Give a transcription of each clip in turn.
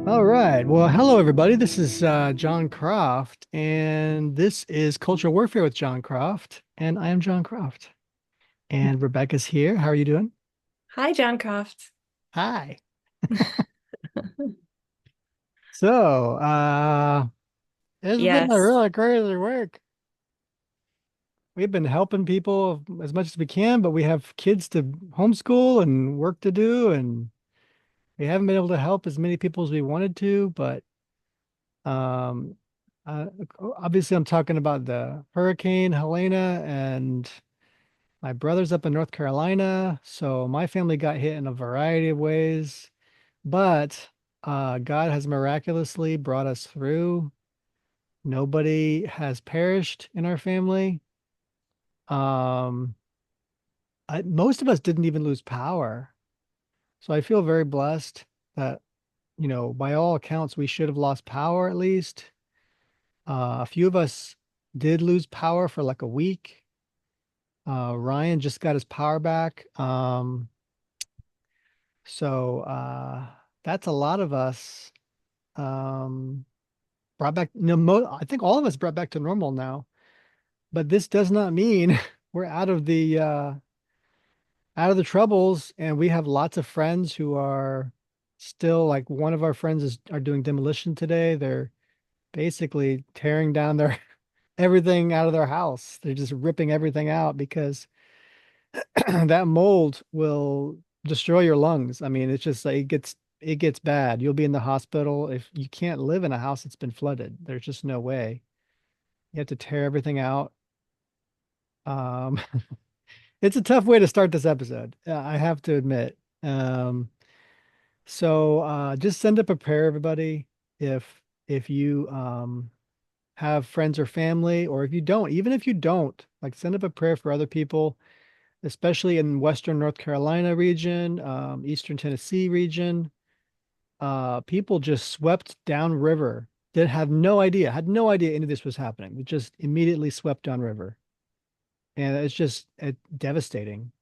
All right. Well, hello, everybody. This is Jon Croft, and this is Cultural Warfare with Jon Croft, and I am Jon Croft. And Rebecca's here. How are you doing? Hi, Jon Croft. Hi. So, it's been a Yes. really crazy week. We've been helping people as much as we can, but we have kids to homeschool and work to do, and we haven't been able to help as many people as we wanted to. But um, uh, obviously, I'm talking about the Hurricane Helene and my brother's up in North Carolina, so my family got hit in a variety of ways, but God has miraculously brought us through. Nobody has perished in our family. Um, most of us didn't even lose power, so I feel very blessed that, by all accounts, we should have lost power at least. A few of us did lose power for like a week. Ryan just got his power back. So that's a lot of us brought back. I think all of us brought back to normal now. But this does not mean we're out of the troubles, and we have lots of friends who are still like one of our friends is are doing demolition today. They're basically tearing down their everything out of their house. They're just ripping everything out because that mold will destroy your lungs. I mean, it's just like it gets bad. You'll be in the hospital if you can't live in a house that's been flooded. There's just no way. You have to tear everything out. Um, it's a tough way to start this episode. I have to admit. So just send up a prayer, everybody. If you have friends or family, or if you don't, even if you don't, like send up a prayer for other people, especially in Western North Carolina region, Eastern Tennessee region. People just swept downriver. That had no idea any of this was happening. It just immediately swept downriver, and it's just devastating.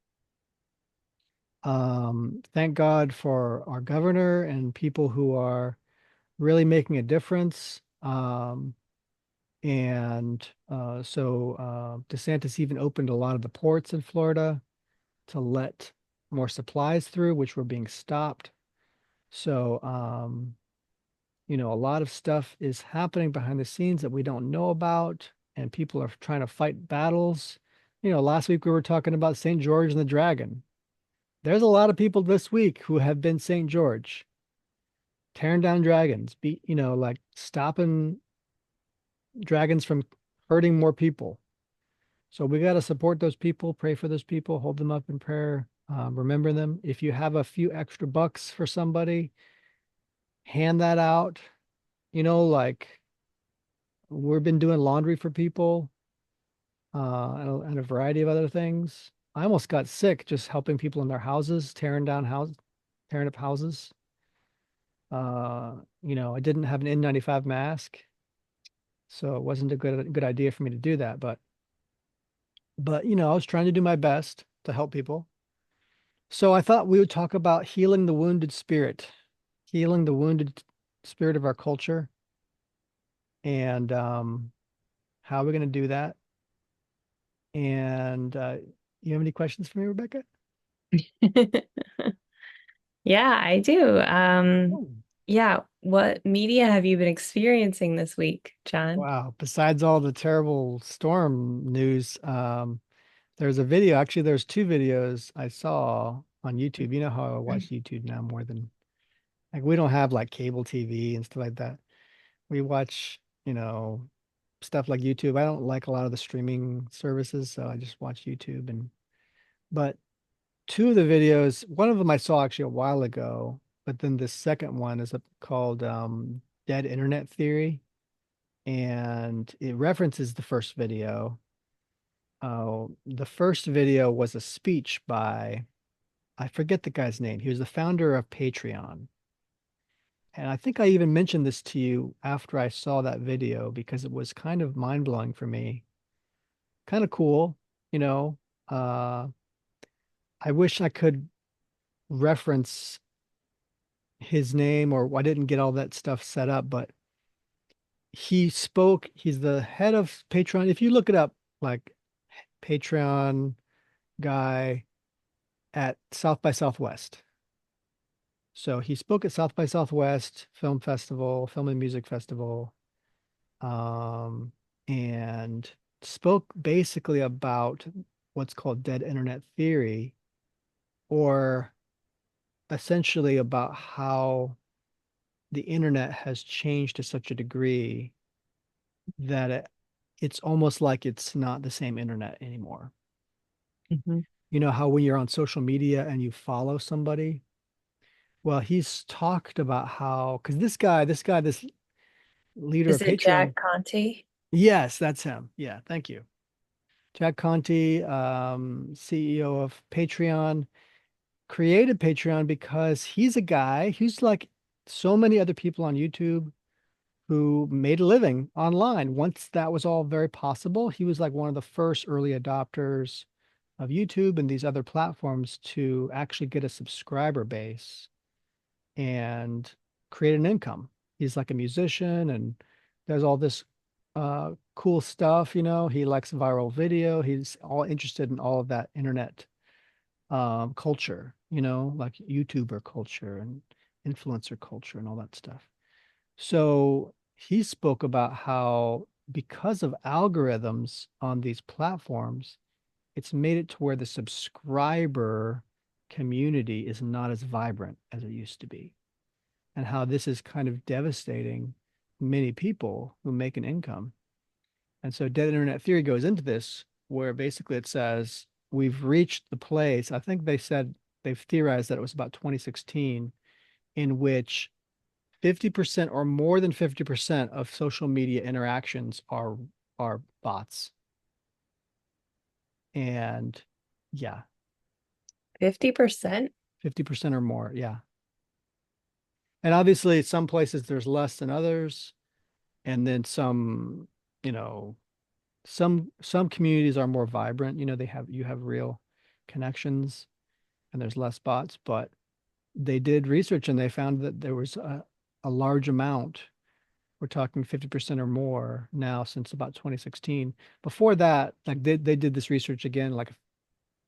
Thank God for our governor and people who are really making a difference. And DeSantis even opened a lot of the ports in Florida to let more supplies through, which were being stopped. So, a lot of stuff is happening behind the scenes that we don't know about, and people are trying to fight battles. Last week we were talking about St. George and the Dragon. There's a lot of people this week who have been St. George, tearing down dragons, like stopping dragons from hurting more people. So we got to support those people, pray for those people, hold them up in prayer, remember them. If you have a few extra bucks for somebody, hand that out. Like we've been doing laundry for people, and a variety of other things. I almost got sick just helping people in their houses, tearing up houses. I didn't have an N95 mask, so it wasn't a good idea for me to do that. But I was trying to do my best to help people. So I thought we would talk about healing the wounded spirit of our culture, and how we're going to do that. And you have any questions for me, Rebecca? Yeah, I do. Oh, Yeah, what media have you been experiencing this week, John? wow. Besides all the terrible storm news, there's a video. Actually, there's two videos I saw on YouTube. You know how I watch YouTube now more than like we don't have like cable TV and stuff like that. We watch, stuff like YouTube. I don't like a lot of the streaming services, so I just watch YouTube. But two of the videos, one of them I saw actually a while ago, but then the second one is called Dead Internet Theory, and it references the first video. The first video was a speech by, I forget the guy's name. He was the founder of Patreon. And I think I even mentioned this to you after I saw that video because it was kind of mind-blowing for me. Kind of cool, you know. Uh, I wish I could reference his name, or I didn't get all that stuff set up, but he's the head of Patreon. If you look it up, like Patreon guy at South by Southwest. So he spoke at South by Southwest Film Festival, Film and Music Festival, um, and spoke basically about what's called dead internet theory, or essentially about how the internet has changed to such a degree that it's almost like it's not the same internet anymore. Mhm. You know how when you're on social media and you follow somebody? Well, he's talked about how, because this leader Is of it Patreon, Jack Conte? yes, that's him. Yeah, thank you. Jack Conte, CEO of Patreon, created Patreon because he's a guy who's like so many other people on YouTube who made a living online. Once that was all very possible, he was like one of the first early adopters of YouTube and these other platforms to actually get a subscriber base and create an income. He's like a musician and does all this cool stuff, you know. He likes viral video. He's all interested in all of that internet culture, you know, like YouTuber culture and influencer culture and all that stuff. So he spoke about how because of algorithms on these platforms, it's made it to where the subscriber community is not as vibrant as it used to be, and how this is kind of devastating many people who make an income. And so dead internet theory goes into this, where basically it says we've reached the place, I think they said they've theorized that it was about 2016, in which 50% or more than 50% of social media interactions are bots. And yeah, 50%? 50% or more. Yeah. And obviously some places there's less than others. And then some, you know, some communities are more vibrant. You know, you have real connections and there's less bots, but they did research and they found that there was a large amount. We're talking 50% or more now since about 2016. Before that, like they did this research again like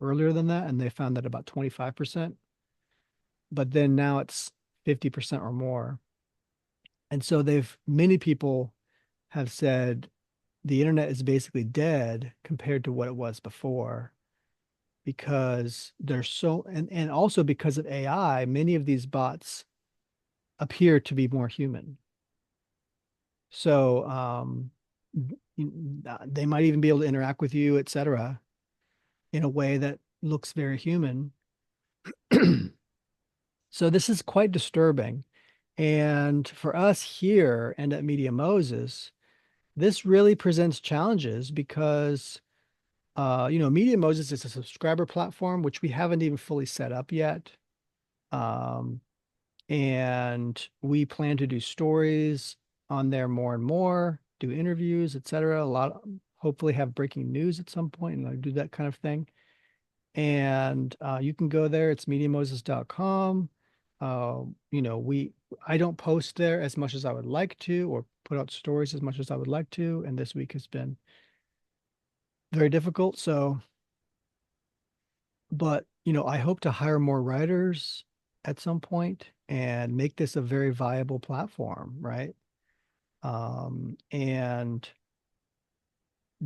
earlier than that, and they found that about 25%, but then now it's 50% or more. And so many people have said the internet is basically dead compared to what it was before because there's so, and also because of AI, many of these bots appear to be more human. So, they might even be able to interact with you, etc., in a way that looks very human. So this is quite disturbing. And for us here and at Media Moses, this really presents challenges because Media Moses is a subscriber platform, which we haven't even fully set up yet. Um, and we plan to do stories on there more and more, do interviews, etc. Hopefully have breaking news at some point and like do that kind of thing. And you can go there. It's mediamoses.com. I don't post there as much as I would like to, or put out stories as much as I would like to. And this week has been very difficult. But I hope to hire more writers at some point and make this a very viable platform, right? And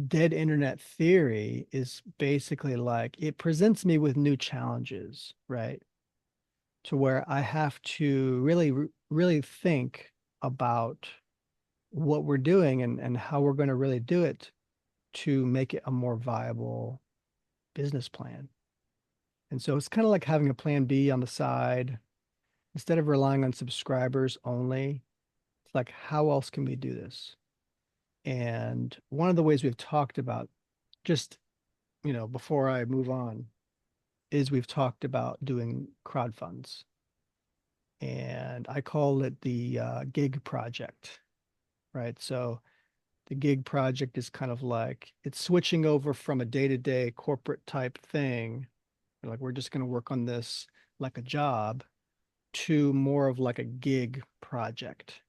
dead internet theory is basically like it presents me with new challenges, right? To where I have to really think about what we're doing and how we're going to really do it to make it a more viable business plan. And so it's kind of like having a plan B on the side instead of relying on subscribers only. It's like, how else can we do this? And one of the ways we've talked about, just, before I move on, is we've talked about doing crowd funds. And I call it the gig project, right? So the gig project is kind of like it's switching over from a day-to-day corporate type thing, like we're just going to work on this like a job, to more of like a gig project.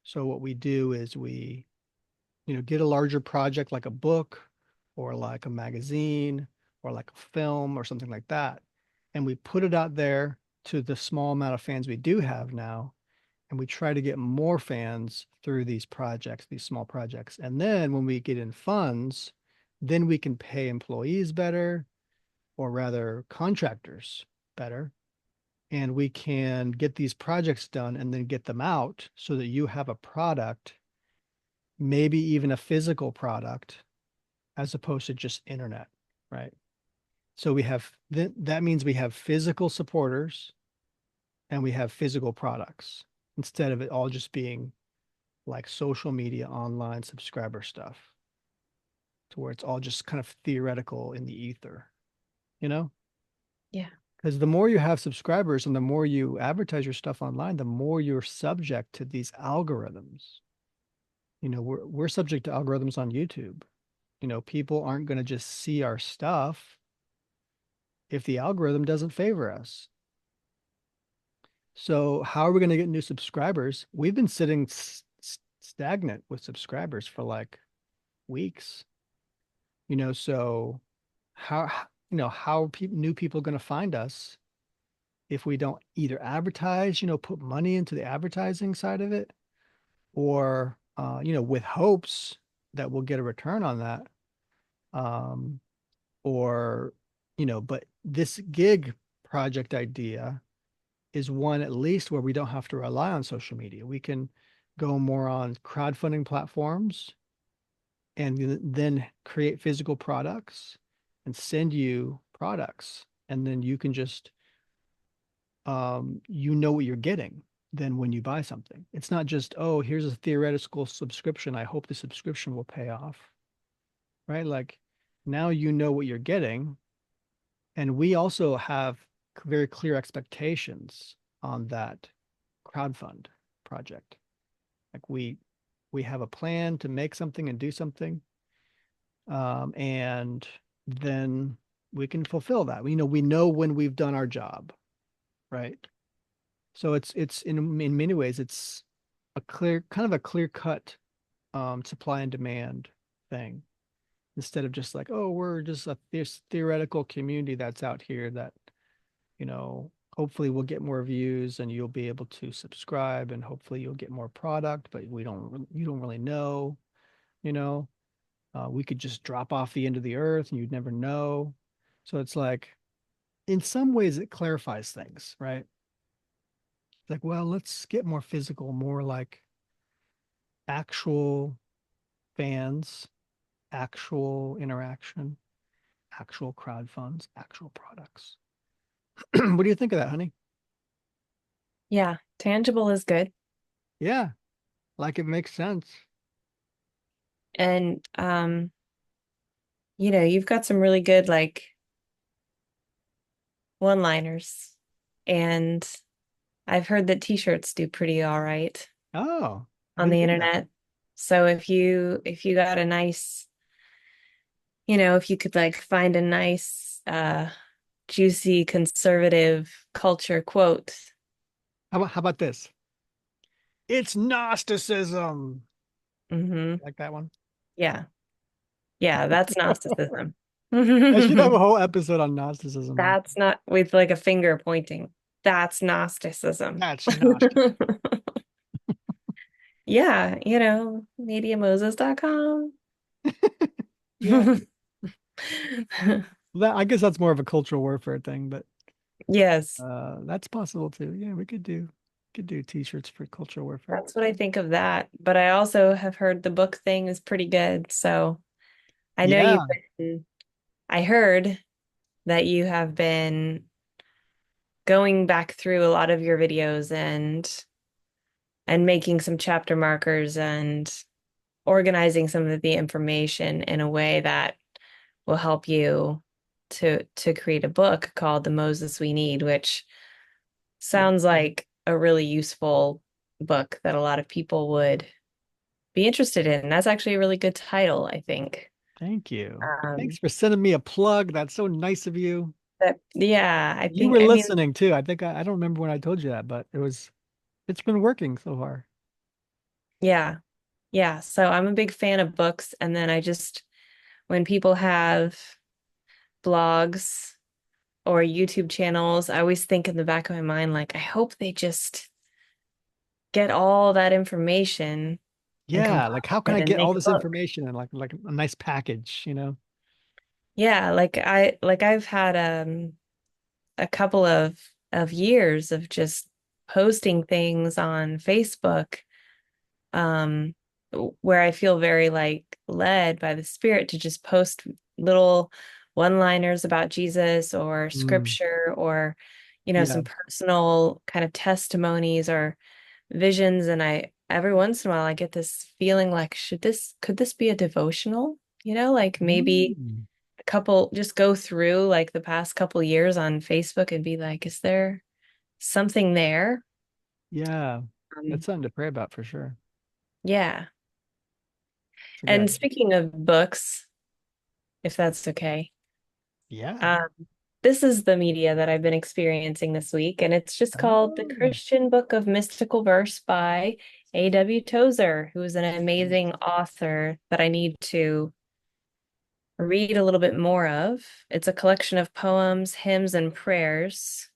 So what we do is we, get a larger project like a book or like a magazine or like a film or something like that. And we put it out there to the small amount of fans we do have now. And we try to get more fans through these projects, these small projects. And then when we get in funds, then we can pay employees better, or rather contractors better. And we can get these projects done and then get them out so that you have a product, maybe even a physical product, as opposed to just internet, right? So we have that means we have physical supporters and we have physical products instead of it all just being like social media, online subscriber stuff, to where it's all just kind of theoretical in the ether, you know? Yeah. Because the more you have subscribers and the more you advertise your stuff online, the more you're subject to these algorithms. We're subject to algorithms on YouTube. People aren't going to just see our stuff if the algorithm doesn't favor us. So how are we going to get new subscribers? We've been sitting stagnant with subscribers for like weeks. So how new people going to find us if we don't either advertise, put money into the advertising side of it, or with hopes that we'll get a return on that. Um, or but this gig project idea is one at least where we don't have to rely on social media. We can go more on crowdfunding platforms and then create physical products and send you products. And then you can just, what you're getting then when you buy something. It's not just, oh, here's a theoretical subscription. I hope the subscription will pay off, right? Like now you know what you're getting. And we also have very clear expectations on that crowdfund project. Like we have a plan to make something and do something, and then we can fulfill that. We know when we've done our job, right? So it's in many ways it's a clear cut supply and demand thing, instead of just like, oh, we're just this theoretical community that's out here that hopefully we'll get more views and you'll be able to subscribe and hopefully you'll get more product, but you don't really know, you know, we could just drop off the end of the earth and you'd never know. So it's like, in some ways it clarifies things, right? It's like, well, let's get more physical, more like actual fans, actual interaction, actual crowd funds, actual products. What do you think of that, honey? Yeah. Tangible is good. Yeah, like it makes sense. And you've got some really good like one-liners. And I've heard that t-shirts do pretty all right Oh, I on didn't the hear that. internet. So if you got a nice, if you could like find a nice juicy conservative culture quote. How about this? It's Gnosticism. Hmm. Like that one? Yeah. Yeah, that's Gnosticism. I should have a whole episode on Gnosticism, That's actually. not with like a finger pointing. That's Gnosticism. That's Gnosticism. Yeah, mediamoses.com. Yeah. I guess that's more of a cultural warfare thing, but Yes, that's possible too. Yeah, we could do t-shirts for cultural warfare. that's what I think of that. But I also have heard the book thing is pretty good. So I know Yeah. I heard that you have been going back through a lot of your videos and making some chapter markers and organizing some of the information in a way that will help you to create a book called The Moses We Need, which Yeah. sounds like a really useful book that a lot of people would be interested in. That's actually a really good title, I think. Thank you. Thanks Um, for sending me a plug. That's so nice of you. But yeah, I You think, were I mean, listening too. I don't remember when I told you that, but it's been working so far. yeah, yeah. So I'm a big fan of books. And then when people have blogs or YouTube channels, I always think in the back of my mind, like, I hope they just get all that information and Yeah, compile like how can it I and get all make a this book. information in like a nice package, you know? Yeah, I've had a couple of years of just posting things on Facebook, um where I feel very like led by the Spirit to just post little one-liners about Jesus or Mm, scripture or yeah. some personal kind of testimonies or visions. And I every once in a while I get this feeling like, could this be a devotional? Like maybe Mm, a couple just go through like the past couple years on Facebook and be like, is there something there? yeah. Um, That's something to pray about for sure. yeah. It's a good And idea. speaking of books, if that's okay, Yeah. um, this is the media that I've been experiencing this week, and it's just called The Oh. Christian Book of Mystical Verse by A.W. Tozer, who is an amazing author that I need to read a little bit more of. It's a collection of poems, hymns, and prayers.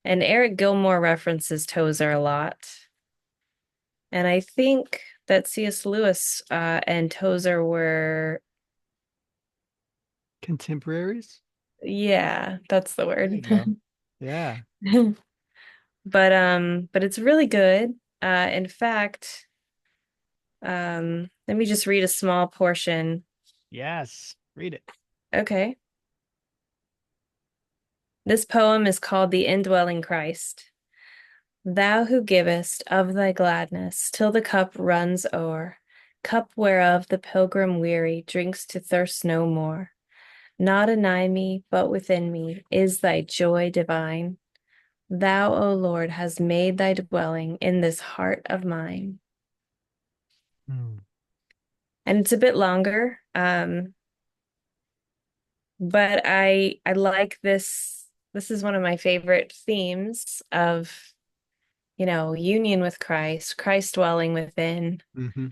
And Eric Gilmore references Tozer a lot. And I think that C.S. Lewis and Tozer were, Contemporaries? yeah, that's the There you word. go. Yeah. But it's really good. In fact, let me just read a small portion. Yes. Read it. Okay. This poem is called The Indwelling Christ. Thou who givest of thy gladness till the cup runs o'er, cup whereof the pilgrim weary drinks to thirst no more. Not anigh me, but within me is thy joy divine. Thou, O Lord, hast made thy dwelling in this heart of mine. Mm. And it's a bit longer, but I like this. This is one of my favorite themes of, union with Christ, Christ dwelling within. Hmm.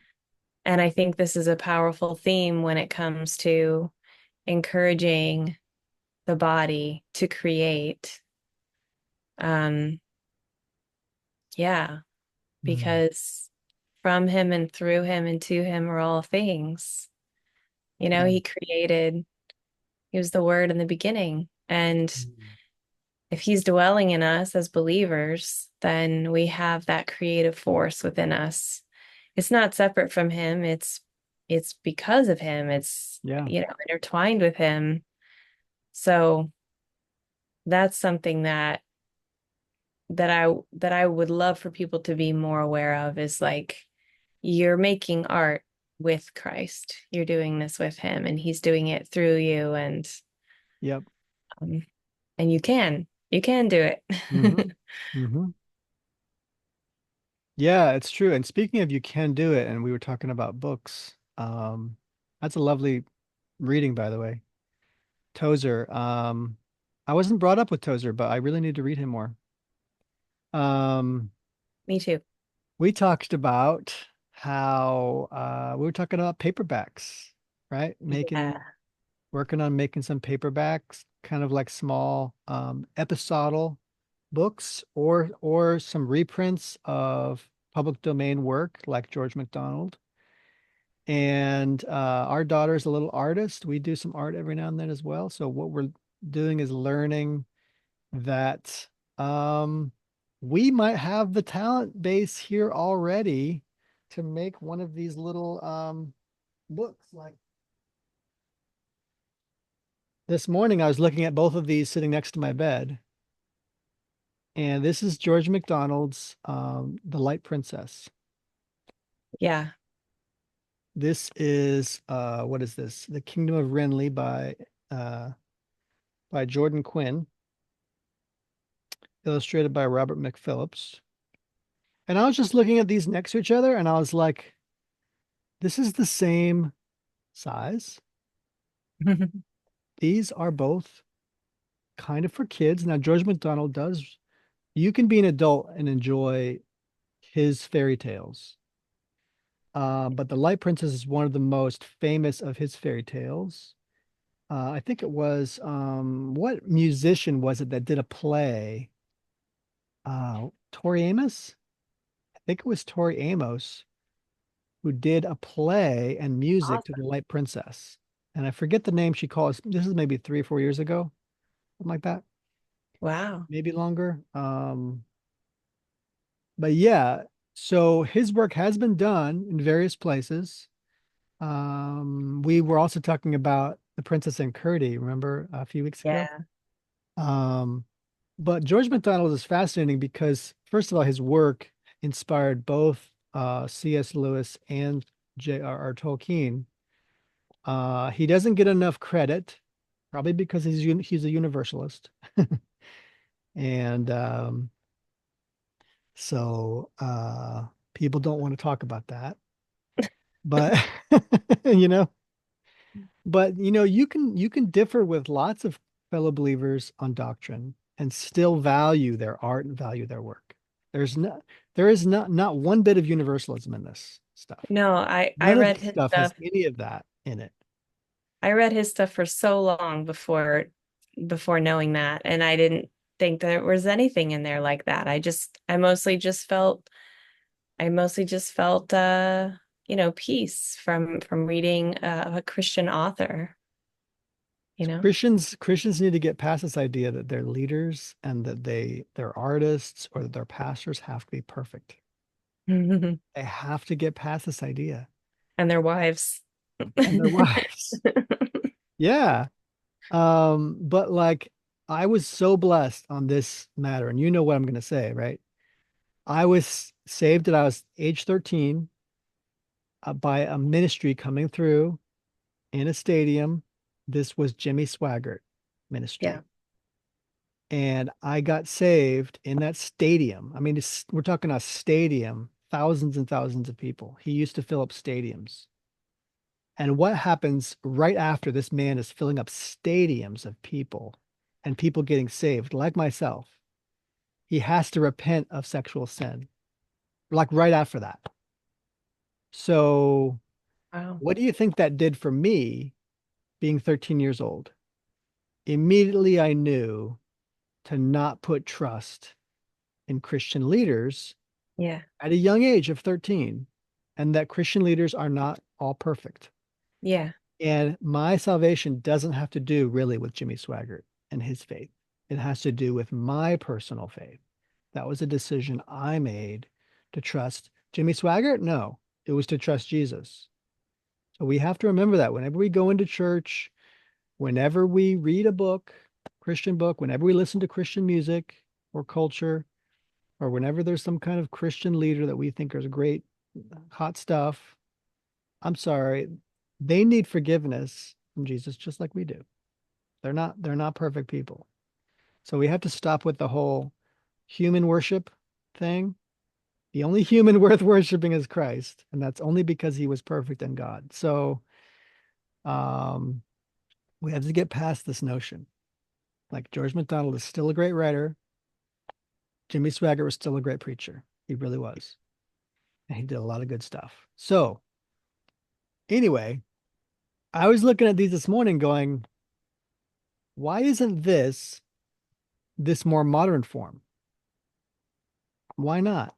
And I think this is a powerful theme when it comes to encouraging the body to create. Um, yeah, Mm. because from him and through him and to him are all things. Yeah. He was the word in the beginning. And Mm. if he's dwelling in us as believers, then we have that creative force within us. It's not separate from him. It's because of him. It's, Yeah. intertwined with him. So that's something that I would love for people to be more aware of, is like, you're making art with Christ. You're doing this with him and he's doing it through you, Yep. um, and you can do Hmm. it. Hmm. Yeah, it's true. And speaking of you can do it, and we were talking about books. That's a lovely reading, by the way. Tozer. I wasn't brought up with Tozer, but I really need to read him more. Um, Me too. we talked about how we were talking about paperbacks, right? Yeah. Working on making some paperbacks, kind of like small episodal books or some reprints of public domain work like George MacDonald. And our daughter's a little artist. We do some art every now and then as well. So what we're doing is learning that um, we might have the talent base here already to make one of these little books. Like this morning, I was looking at both of these sitting next to my bed, and this is George MacDonald's The Light Princess. Yeah. This is what is this? The Kingdom of Renly by Jordan Quinn, illustrated by Robert McPhillips. And I was just looking at these next to each other, and I was like, this is the same size. These are both kind of for kids. Now, George MacDonald does, you can be an adult and enjoy his fairy tales. But The Light Princess is one of the most famous of his fairy tales. I think it was, what musician was it that did a play? Tori Amos? I think it was Tori Amos who did a play and music to The Awesome. Light Princess. And I forget the name she calls. This is maybe 3 or 4 years ago, something like that, Wow. maybe longer. But yeah, so his work has been done in various places. We were also talking about The Princess and Curdie, remember a few weeks ago? Yeah. Um, but George MacDonald is fascinating because, first of all, his work inspired both C.S. Lewis and J.R.R. Tolkien. He doesn't get enough credit, probably because he's a universalist, and people don't want to talk about that. But you know, you can differ with lots of fellow believers on doctrine and still value their art and value their work. There's not there is not one bit of universalism in this stuff. No, I None of read this his stuff has stuff. any of that in it. I read his stuff for so long before knowing that, and I didn't think there was anything in there like that. I mostly just felt peace from reading a Christian author, you know. Christians need to get past this idea that their leaders and that their artists or that their pastors have to be perfect. And They have to get past this idea. their wives. And their wives. Yeah. But like I was so blessed on this matter, and you know what I'm gonna say, right? I was saved at I was age 13 by a ministry coming through in a stadium. This was Jimmy Swaggart Yeah. ministry. And I got saved in that stadium. I mean, we're talking a stadium, thousands and thousands of people. He used to fill up stadiums. And what happens right after this man is filling up stadiums of people and people getting saved, like myself? He has to repent of sexual sin, like right after that. So, Wow. what do you think that did for me being 13 years old? Immediately, I knew to not put trust in Christian leaders Yeah. at a young age of 13, and that Christian leaders are not all perfect. Yeah. And my salvation doesn't have to do really with Jimmy Swaggart and his faith. It has to do with my personal faith. That was a decision I made to trust Jimmy Swaggart. No, it was to trust Jesus. So we have to remember that whenever we go into church, whenever we read a book, Christian book, whenever we listen to Christian music or culture, or whenever there's some kind of Christian leader that we think is great, hot stuff, I'm sorry, they need forgiveness from Jesus just like we do. They're not perfect people. So we have to stop with the whole human worship thing. The only human worth worshiping is Christ, and that's only because he was perfect in God. So um we have to get past this notion. Like George MacDonald is still a great writer. Jimmy Swaggart was still a great preacher. He really was. And he did a lot of good stuff. So anyway, I was looking at these this morning going, why isn't this more modern form? Why not?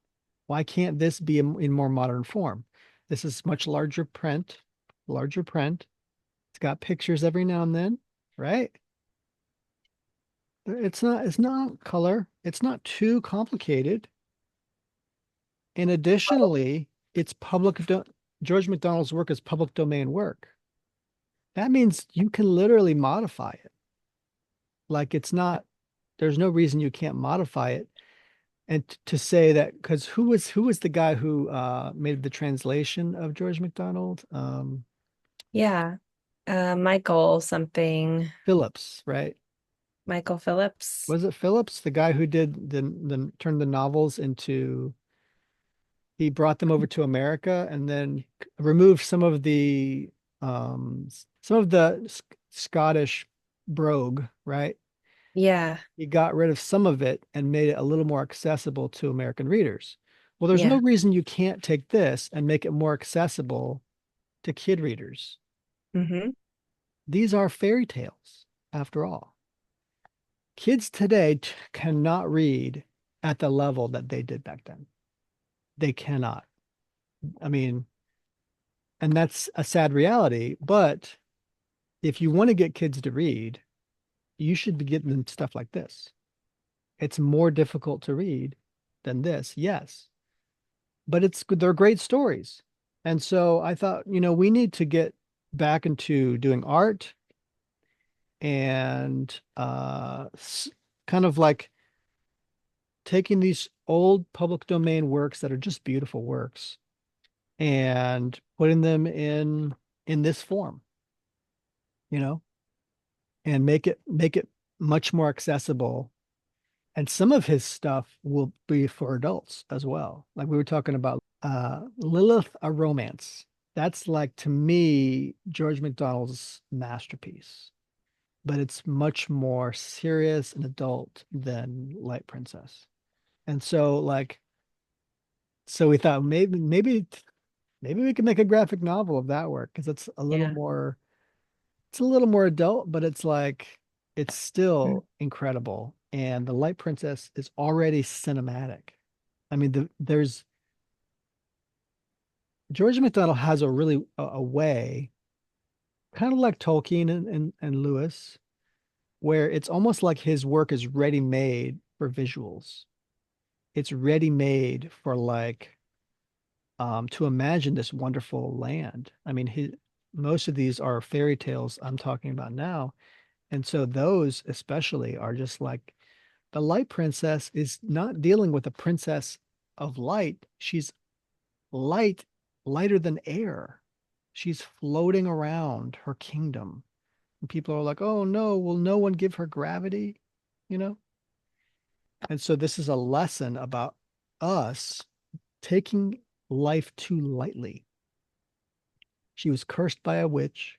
Why can't this be in more modern form? This is much larger print, larger print. It's got pictures every now and then, right? It's not color. It's not too complicated. And additionally, it's George MacDonald's work is public domain work. That means you can literally modify it. Like there's no reason you can't modify it. And to say that, because who was the guy who made the translation of George MacDonald? Yeah. Michael something. Phillips, right? Michael Phillips. Was it Phillips, the guy who did the turned the novels into? He brought them over to America and then removed some of the Scottish brogue, right? Yeah. He got rid of some of it and made it a little more accessible to American readers. Well, there's no Yeah. reason you can't take this and make it more accessible to kid readers. Hmm. These are fairy tales, after all. Kids today cannot read at the level that they did back then. They cannot. I mean, and that's a sad reality. But if you want to get kids to read, you should be getting them stuff like this. It's more difficult to read than this, yes, but they're great stories. And so I thought, we need to get back into doing art and kind of like taking these old public domain works that are just beautiful works and putting them in this form, you know, and make it much more accessible. And some of his stuff will be for adults as well. Like we were talking about Lilith, a Romance. That's like to me George MacDonald's masterpiece, but it's much more serious and adult than Light Princess. And so so we thought maybe we could make a graphic novel of that work because Yeah. it's a little more adult, but it's Mm. still incredible. And the Light Princess is already cinematic. I mean, there's George MacDonald has a really a way, kind of like Tolkien and Lewis, where it's almost like his work is ready made for visuals. It's ready made for to imagine this wonderful land. I mean, most of these are fairy tales I'm talking about now. And so those especially are just like the Light Princess is not dealing with a princess of light. She's light, lighter than air. She's floating around her kingdom. And people are like, oh no, will no one give her gravity? You know? And so this is a lesson about us taking life too lightly. She was cursed by a witch,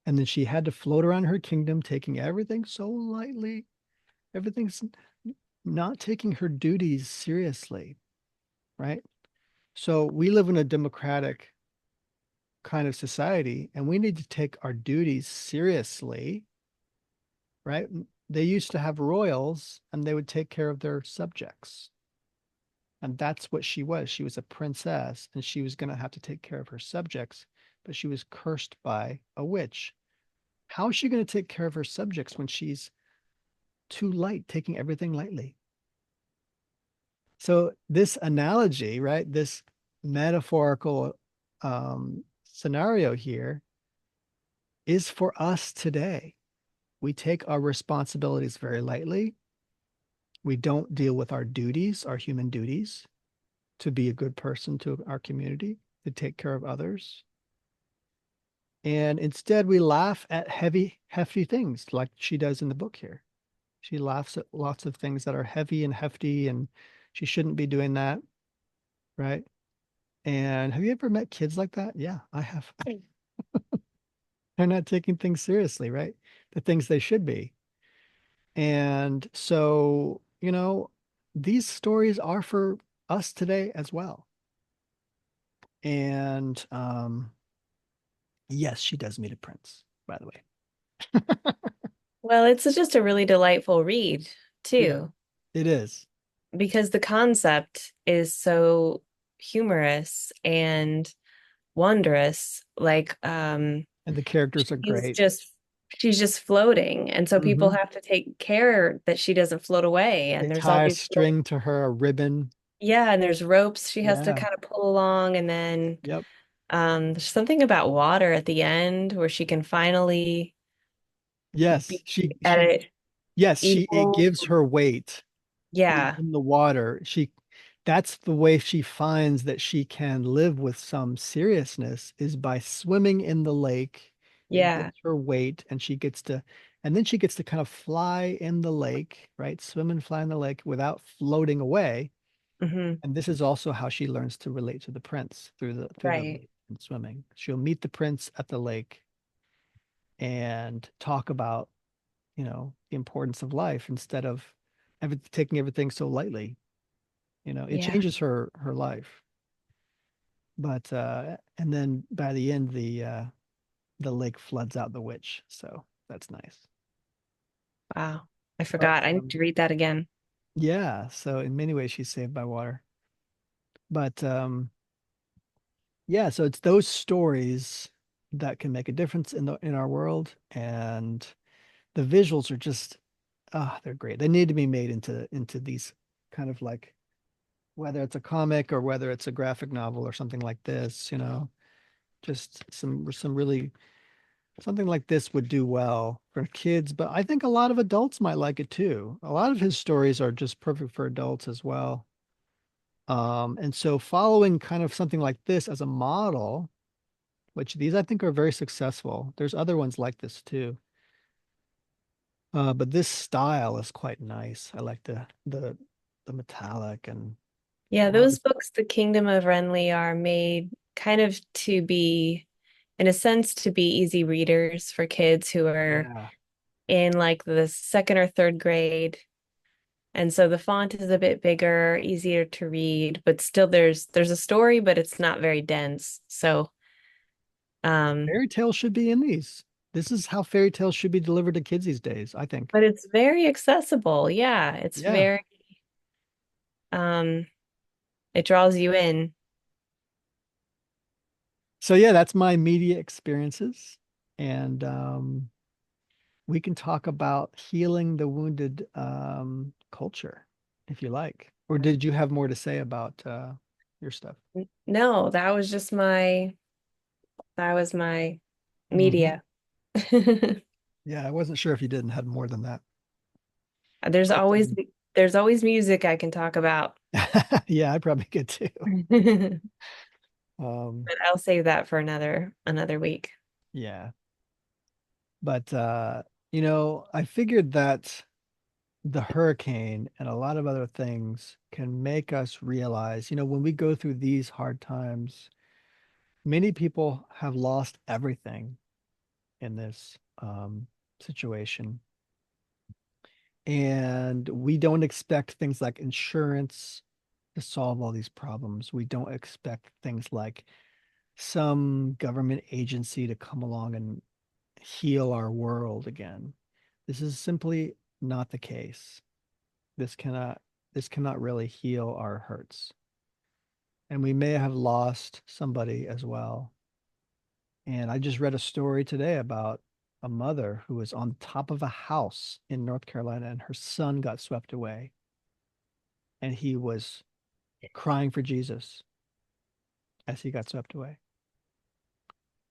and then she had to float around her kingdom, taking everything so lightly. Everything's not taking her duties seriously, right? So we live in a democratic kind of society, and we need to take our duties seriously, right? They used to have royals, and they would take care of their subjects. And that's what she was. She was a princess, and she was going to have to take care of her subjects, but she was cursed by a witch. How is she going to take care of her subjects when she's too light, taking everything lightly? So this analogy, right? This metaphorical scenario here is for us today. We take our responsibilities very lightly. We don't deal with our duties, our human duties, to be a good person to our community, to take care of others. And instead, we laugh at heavy, hefty things like she does in the book here. She laughs at lots of things that are heavy and hefty, and she shouldn't be doing that, right? And have you ever met kids like that? Yeah, I have. They're not taking things seriously, right? The things they should be. And so, these stories are for us today as well. And yes, she does meet a prince, by the way. Well, it's just a really delightful read Yeah, too, it is. because the concept is so humorous and wondrous. Like, And the characters are she's great. just she's just floating, and so people Hmm. have to take care that she doesn't float away. They And there's all tie a these little, string to her, a ribbon. yeah, and there's ropes she has to Yeah. kind of pull along, and then Yep. there's something about water at the end where she can finally Yes. be at it It equal. gives her weight Yeah, in the water. That's the way she finds that she can live with some seriousness is by swimming in the lake. It yeah. gives her weight and then she gets to kind of fly in the lake, right? Swim and fly in the lake without floating away. Hmm. And this is also how she learns to relate to the prince through the Right. lake and swimming. She'll meet the prince at the lake and talk about the importance of life instead of taking everything so lightly. It Yeah. changes her life. But and then by the end, the lake floods out the witch. So that's nice. Wow. I But forgot. I need to read that again. yeah, so in many ways she's saved by water. But yeah, so it's those stories that can make a difference in our world, and the visuals are just they're great. They need to be made into these kind of like, whether it's a comic or whether it's a graphic novel or something like this, just some really something like this would do well for kids, but I think a lot of adults might like it too. A lot of his stories are just perfect for adults as well. And so following kind of something like this as a model, which these I think are very successful. There's other ones like this too. But this style is quite nice. I like the metallic and a Yeah, lot of those this. books, The Kingdom of Renly, are made kind of to be, in a sense, to be easy readers for kids who are Yeah. in like the second or third grade. And so the font is a bit bigger, easier to read, but still there's a story, but it's not very dense. So, um, Fairy tales should be in these. This is how fairy tales should be delivered to kids these days, I think. but it's very accessible. Yeah, it's Yeah. very um it draws you in. So yeah, that's my media experiences. And we can talk about healing the wounded culture if you like. Or did you have more to say about your stuff? No, that was my Hmm. media. Yeah, I wasn't sure if you didn't have more than that. There's But always there's always music I can talk about. yeah, I probably could too. But Um, I'll save that for another week. yeah. But I figured that the hurricane and a lot of other things can make us realize, when we go through these hard times, many people have lost everything in this situation. And we don't expect things like insurance to solve all these problems. We don't expect things like some government agency to come along and heal our world again. This is simply not the case. This cannot this cannot really heal our hurts. And we may have lost somebody as well. And I just read a story today about a mother who was on top of a house in North Carolina and her son got swept away. And he was crying for Jesus as he got swept away.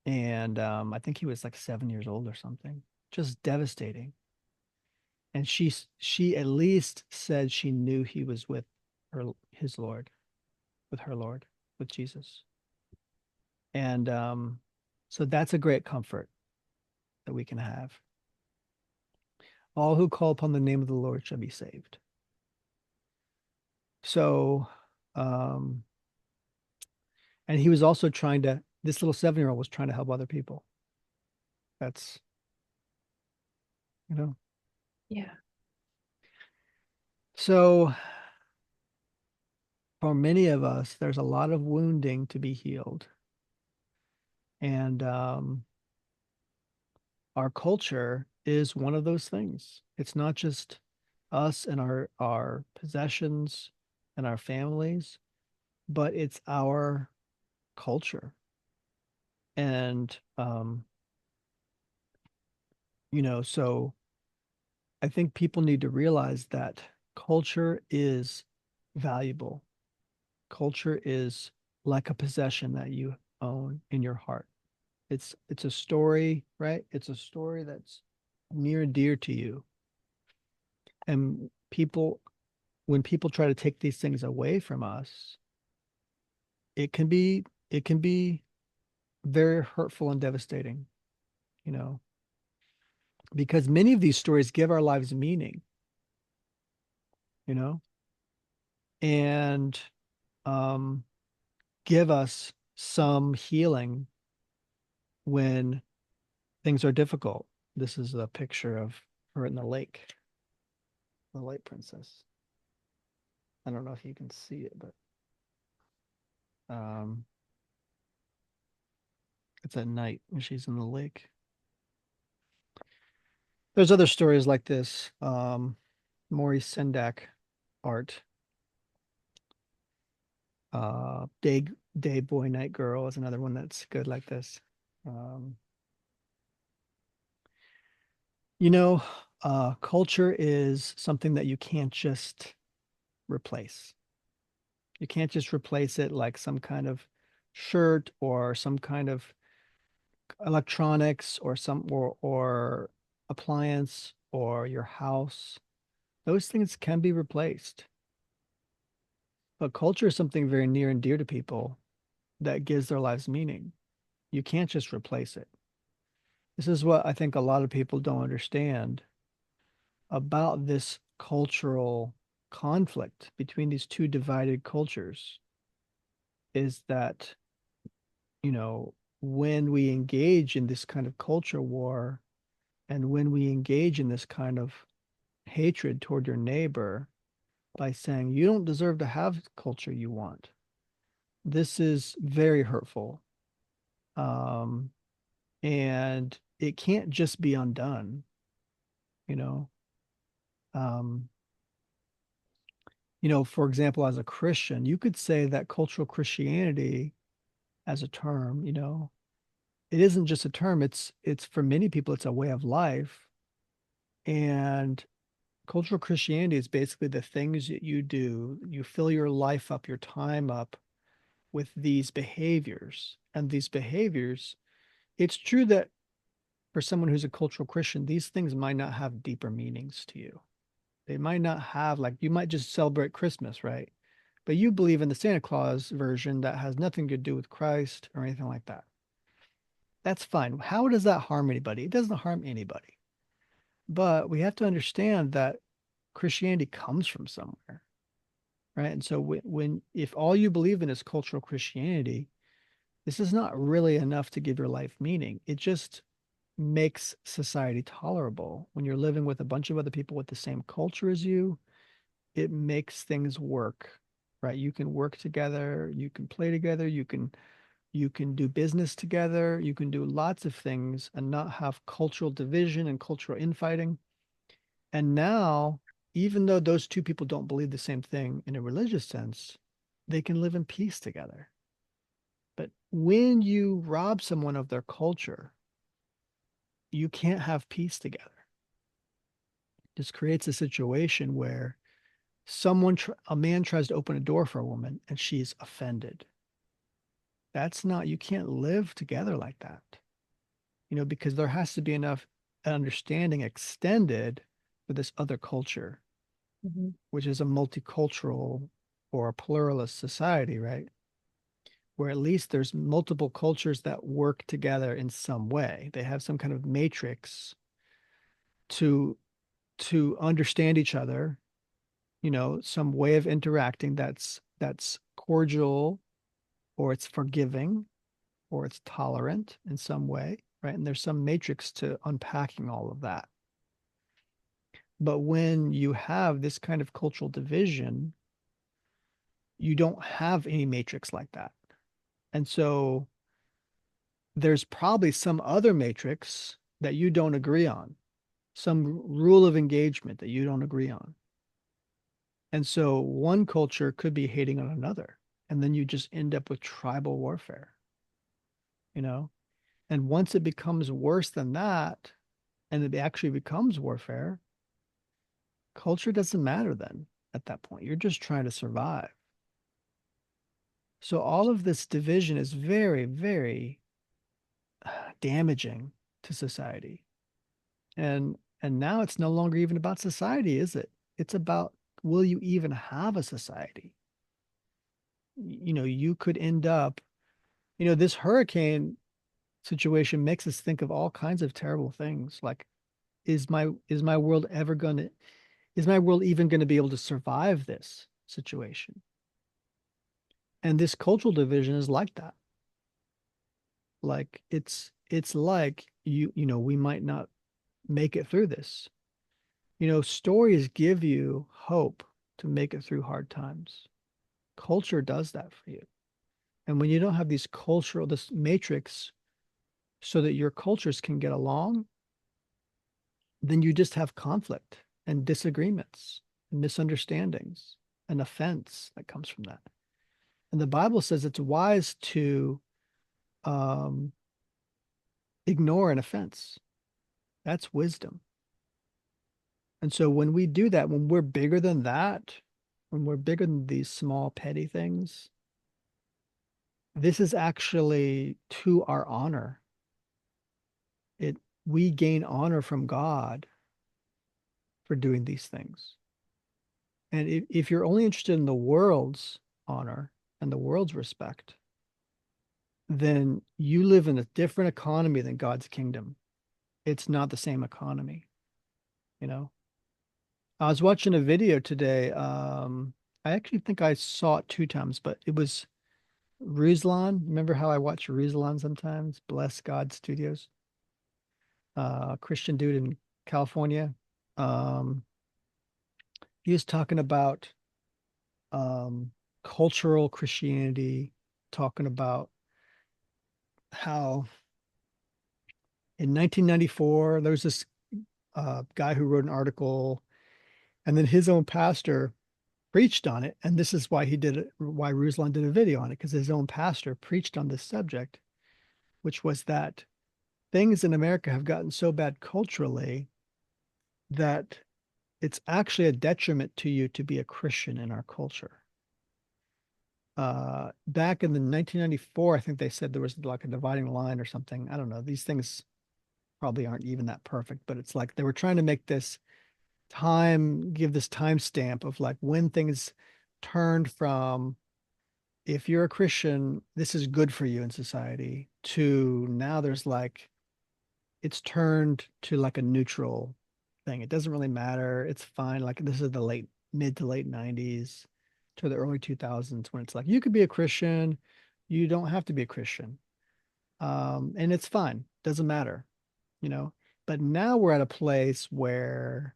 And I think he was like 7 years old or something. Just devastating. And she at least said she knew he was with his Lord, with her Lord, with Jesus. And so that's a great comfort that we can have. All who call upon the name of the Lord shall be saved. So, um, and he was also this little 7-year-old was trying to help other people. That's, you know, Yeah. so for many of us, there's a lot of wounding to be healed. And our culture is one of those things. It's not just us and our possessions and our families, but it's our culture. And so I think people need to realize that culture is valuable. Culture is like a possession that you own in your heart. It's a story, right? It's a story that's near and dear to you. And when people try to take these things away from us, it can be very hurtful and devastating, you know, because many of these stories give our lives meaning, you know, and um, give us some healing when things are difficult. This is a picture of her in the lake princess. I don't know if you can see it, but um, it's at night when she's in the lake. There's other stories like this. Maurice Sendak art. Day Boy Night Girl is another one that's good like this. Um, you know, culture is something that you can't just replace. You can't just replace it like some kind of shirt or some kind of electronics or or appliance or your house. Those things can be replaced. But culture is something very near and dear to people that gives their lives meaning. You can't just replace it. This is what I think a lot of people don't understand about this cultural conflict between these two divided cultures is that, you know, when we engage in this kind of culture war and when we engage in this kind of hatred toward your neighbor by saying you don't deserve to have the culture you want, this is very hurtful. Um, and it can't just be undone, you know. Um, for example, as a Christian, you could say that cultural Christianity as a term, it isn't just a term, it's for many people, it's a way of life. And cultural Christianity is basically the things that you do. You fill your life up, your time up with these behaviors. And these behaviors, it's true that for someone who's a cultural Christian, these things might not have deeper meanings to you. They might not have, like, you might just celebrate Christmas, right? But you believe in the Santa Claus version that has nothing to do with Christ or anything like that. That's fine. How does that harm anybody? It doesn't harm anybody. But we have to understand that Christianity comes from somewhere, right? And so if all you believe in is cultural Christianity, this is not really enough to give your life meaning. It just makes society tolerable. When you're living with a bunch of other people with the same culture as you, it makes things work, right? You can work together, you can play together, you can do business together, you can do lots of things and not have cultural division and cultural infighting. And now, even though those two people don't believe the same thing in a religious sense, they can live in peace together. But when you rob someone of their culture, you can't have peace together. This creates a situation where a man tries to open a door for a woman and she's offended. That's not, you can't live together like that, because there has to be enough understanding extended for this other culture, Mhm. which is a multicultural or a pluralist society, right? Where at least there's multiple cultures that work together in some way. They have some kind of matrix to understand each other, some way of interacting that's cordial or it's forgiving or it's tolerant in some way, right? And there's some matrix to unpacking all of that. But when you have this kind of cultural division, you don't have any matrix like that. And so there's probably some other matrix that you don't agree on, some rule of engagement that you don't agree on. And so one culture could be hating on another. And then you just end up with tribal warfare, you know? And once it becomes worse than that, and it actually becomes warfare, culture doesn't matter then at that point. You're just trying to survive. So all of this division is very, very damaging to society. And now it's no longer even about society, is it? It's about, will you even have a society? You could end up, this hurricane situation makes us think of all kinds of terrible things. Like, is my world ever gonna is my world even going to be able to survive this situation? And this cultural division is like that. Like it's like we might not make it through this. Stories give you hope to make it through hard times. Culture does that for you. And when you don't have this matrix so that your cultures can get along, then you just have conflict and disagreements and misunderstandings and offense that comes from that. And the Bible says it's wise to um, ignore an offense. That's wisdom. And so when we do that, when we're bigger than that, when we're bigger than these small petty things, this is actually to our honor. It We gain honor from God for doing these things. And if you're only interested in the world's honor and the world's respect, then you live in a different economy than God's kingdom. It's not the same economy, you know? I was watching a video today. I actually think I saw it two times, but it was Ruslan. Remember how I watch Ruslan sometimes? Bless God Studios, Christian dude in California. Um, he was talking about um, cultural Christianity, talking about how in 1994 there was this guy who wrote an article, and then his own pastor preached on it. And this is why he did it, why Ruslan did a video on it, because his own pastor preached on this subject, which was that things in America have gotten so bad culturally that it's actually a detriment to you to be a Christian in our culture. Back in the 1994, I think they said there was like a dividing line or something. I don't know. These things probably aren't even that perfect, but it's like they were trying to make this give this time stamp of like when things turned from, if you're a Christian, this is good for you in society, to now there's like, it's turned to like a neutral thing. It doesn't really matter. It's fine. Like this is the mid to late 90s to the early 2000s when it's like you could be a Christian, you don't have to be a Christian. And it's fine. Doesn't matter, you know. But now we're at a place where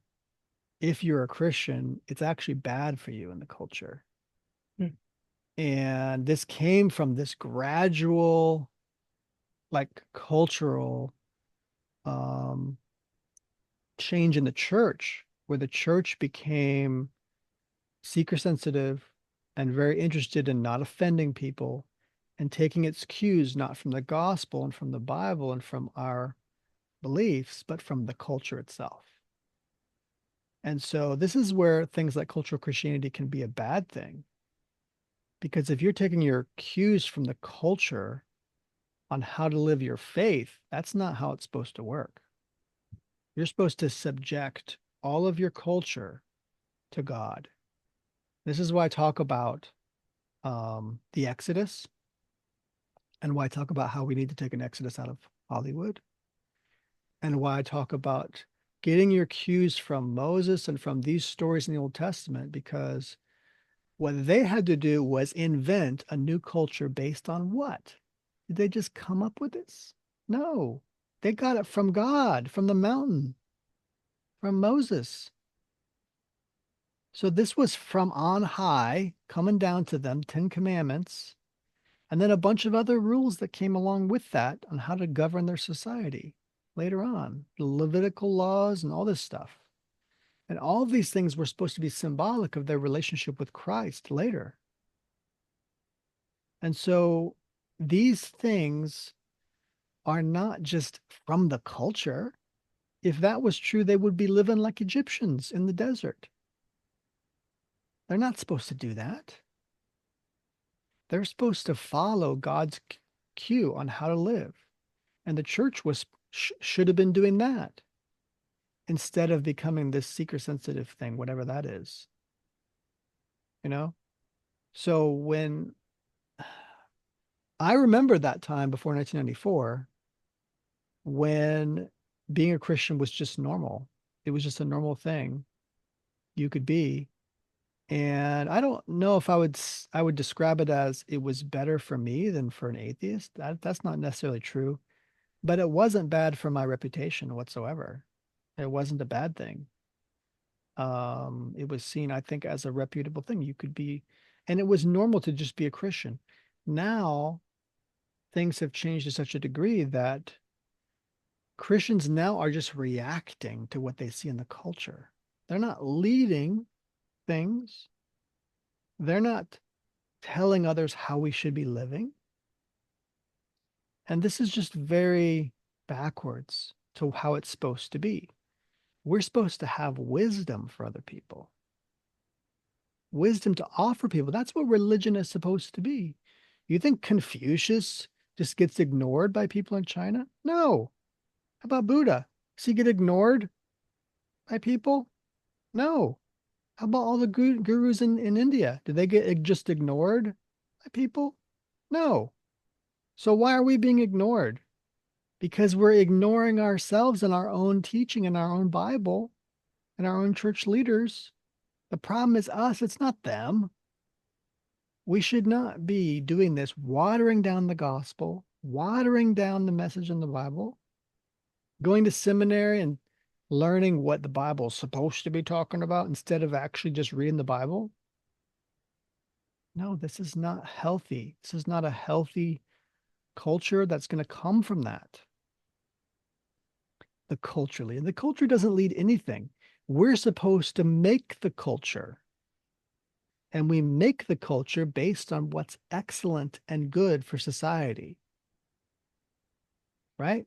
if you're a Christian, it's actually bad for you in the culture. Hmm. And this came from this gradual, like cultural um, change in the church, where the church became seeker sensitive and very interested in not offending people and taking its cues not from the gospel and from the Bible and from our beliefs, but from the culture itself. And so this is where things like cultural Christianity can be a bad thing. Because if you're taking your cues from the culture on how to live your faith, that's not how it's supposed to work. You're supposed to subject all of your culture to God. This is why I talk about the Exodus and why I talk about how we need to take an Exodus out of Hollywood and why I talk about getting your cues from Moses and from these stories in the Old Testament, because what they had to do was invent a new culture based on what? Did they just come up with this? No, they got it from God, from the mountain, from Moses. So this was from on high coming down to them, 10 commandments, and then a bunch of other rules that came along with that on how to govern their society later on, the Levitical laws and all this stuff. And all of these things were supposed to be symbolic of their relationship with Christ later. And so these things are not just from the culture. If that was true, they would be living like Egyptians in the desert. They're not supposed to do that. They're supposed to follow God's cue on how to live. And the church should have been doing that instead of becoming this seeker sensitive thing, whatever that is, you know? So when I remember that time before 1994, when being a Christian was just normal, it was just a normal thing you could be. And I don't know if I would describe it as it was better for me than for an atheist. That's not necessarily true, but it wasn't bad for my reputation whatsoever. It wasn't a bad thing. It was seen, I think, as a reputable thing. You could be, and it was normal to just be a Christian. Now things have changed to such a degree that Christians now are just reacting to what they see in the culture. They're not leading things. They're not telling others how we should be living. And this is just very backwards to how it's supposed to be. We're supposed to have wisdom for other people, wisdom to offer people. That's what religion is supposed to be. You think Confucius just gets ignored by people in China? No. How about Buddha? Does he get ignored by people? No. How about all the gurus in India? Did they get just ignored by people? No. So why are we being ignored? Because we're ignoring ourselves and our own teaching and our own Bible and our own church leaders. The problem is us, it's not them. We should not be doing this, watering down the gospel, watering down the message in the Bible, going to seminary and learning what the Bible is supposed to be talking about instead of actually just reading the Bible. No, this is not healthy. This is not a healthy culture that's going to come from that. And the culture doesn't lead anything. We're supposed to make the culture. And we make the culture based on what's excellent and good for society, right?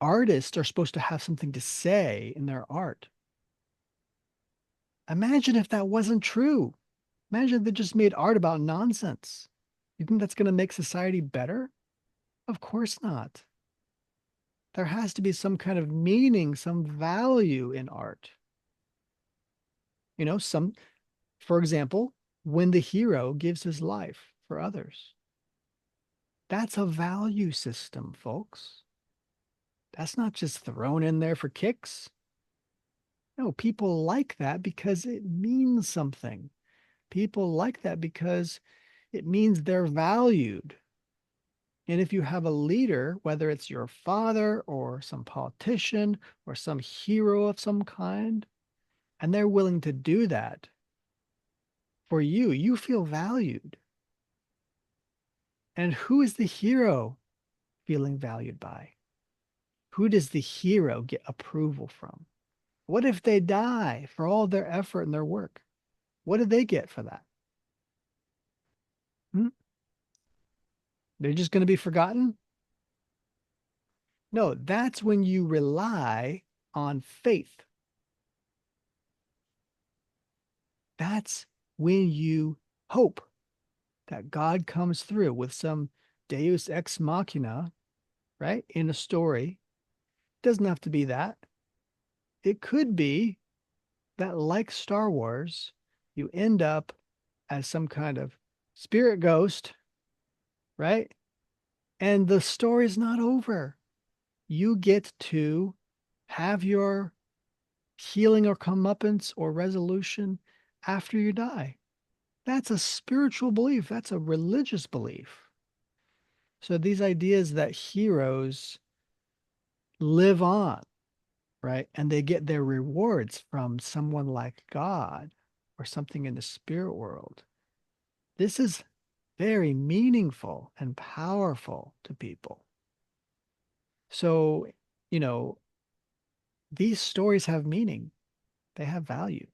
Artists are supposed to have something to say in their art. Imagine if that wasn't true. Imagine if they just made art about nonsense. You think that's going to make society better? Of course not. There has to be some kind of meaning, some value in art. You know, for example, when the hero gives his life for others, that's a value system, folks. That's not just thrown in there for kicks. No, people like that because it means something. People like that because it means they're valued. And if you have a leader, whether it's your father or some politician or some hero of some kind, and they're willing to do that for you, you feel valued. And who is the hero feeling valued by? Who does the hero get approval from? What if they die for all their effort and their work? What do they get for that? Hmm? They're just going to be forgotten? No, that's when you rely on faith. That's when you hope that God comes through with some deus ex machina, right? In a story. It doesn't have to be that. It could be that, like Star Wars, you end up as some kind of spirit ghost, right? And the story's not over. You get to have your healing or comeuppance or resolution after you die. That's a spiritual belief. That's a religious belief. So these ideas that heroes live on, right? And they get their rewards from someone like God or something in the spirit world. This is very meaningful and powerful to people. So, you know, these stories have meaning. They have value.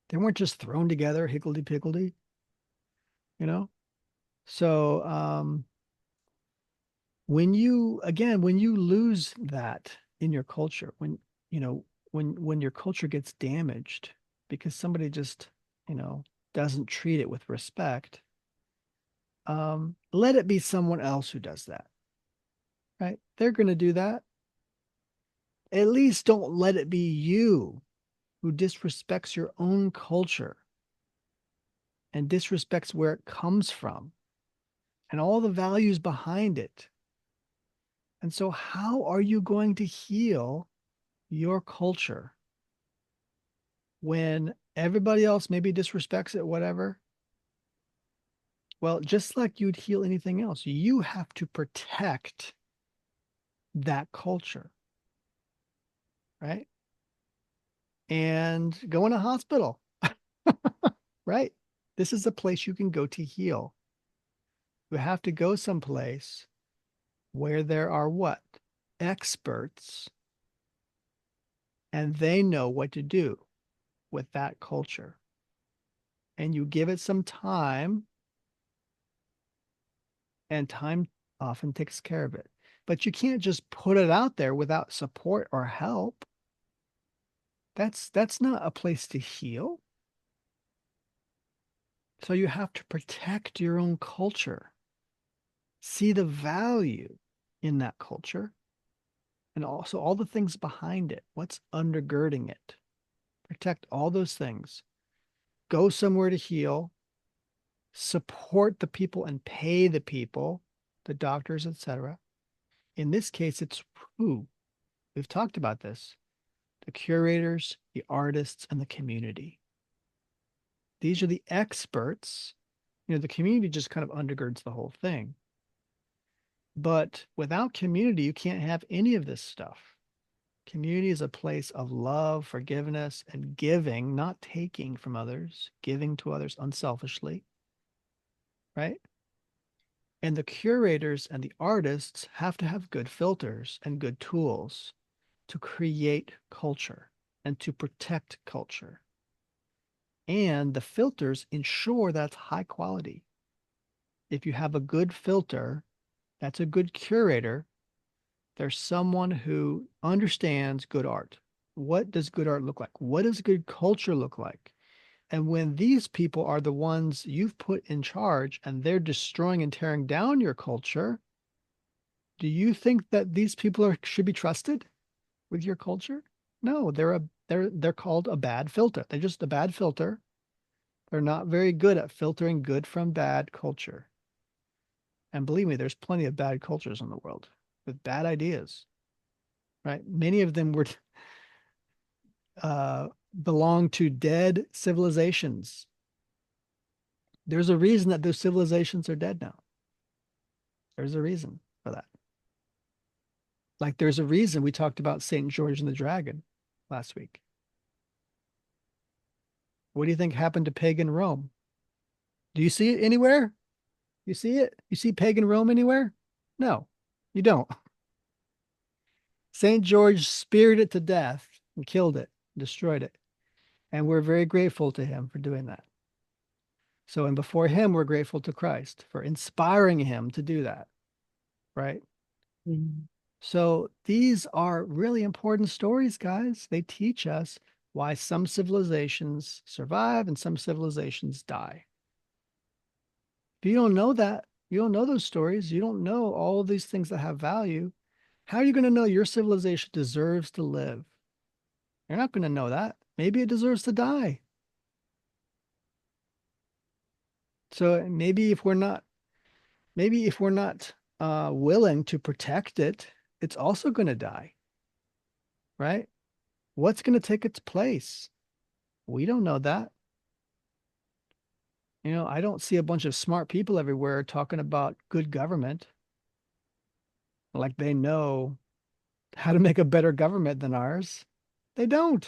They weren't just thrown together higgledy-piggledy, you know? So, when you lose that in your culture, you know, when your culture gets damaged because somebody just, you know, doesn't treat it with respect, let it be someone else who does that, right? They're going to do that. At least don't let it be you who disrespects your own culture and disrespects where it comes from and all the values behind it. And so, how are you going to heal your culture when everybody else maybe disrespects it, whatever? Well, just like you'd heal anything else, you have to protect that culture, right? and go in a hospital, right? This is a place you can go to heal. You have to go someplace where there are what? Experts, and they know what to do with that culture. And you give it some time, and time often takes care of it. But you can't just put it out there without support or help. That's not a place to heal. So you have to protect your own culture, see the value in that culture, and also all the things behind it, what's undergirding it. Protect all those things. Go somewhere to heal, support the people and pay the people, the doctors, etc. In this case, it's who? We've talked about this. The curators, the artists, and the community. These are the experts. The community just kind of undergirds the whole thing. But without community, you can't have any of this stuff. Community is a place of love, forgiveness, and giving, not taking from others, giving to others unselfishly, right? And the curators and the artists have to have good filters and good tools to create culture and to protect culture. And the filters ensure that's high quality. If you have a good filter, that's a good curator. There's someone who understands good art. What does good art look like? What does good culture look like? And when these people are the ones you've put in charge and they're destroying and tearing down your culture, do you think that these people should be trusted with your culture? No, they're called a bad filter. They're just a bad filter. They're not very good at filtering good from bad culture. And believe me, there's plenty of bad cultures in the world with bad ideas, right? Many of them were belong to dead civilizations. There's a reason that those civilizations are dead now. There's a reason for that. Like there's a reason we talked about St. George and the Dragon last week. What do you think happened to pagan Rome? Do you see it anywhere? You see it? You see pagan Rome anywhere? No, you don't. St. George speared it to death and killed it, destroyed it. And we're very grateful to him for doing that. So, and before him, we're grateful to Christ for inspiring him to do that, right? Mhm. So these are really important stories, guys. They teach us why some civilizations survive and some civilizations die. If you don't know that, you don't know those stories, you don't know all of these things that have value, how are you going to know your civilization deserves to live? You're not going to know that. Maybe it deserves to die. So maybe if we're not willing to protect it, it's also going to die, right? What's going to take its place? We don't know that. I don't see a bunch of smart people everywhere talking about good government, like they know how to make a better government than ours. They don't.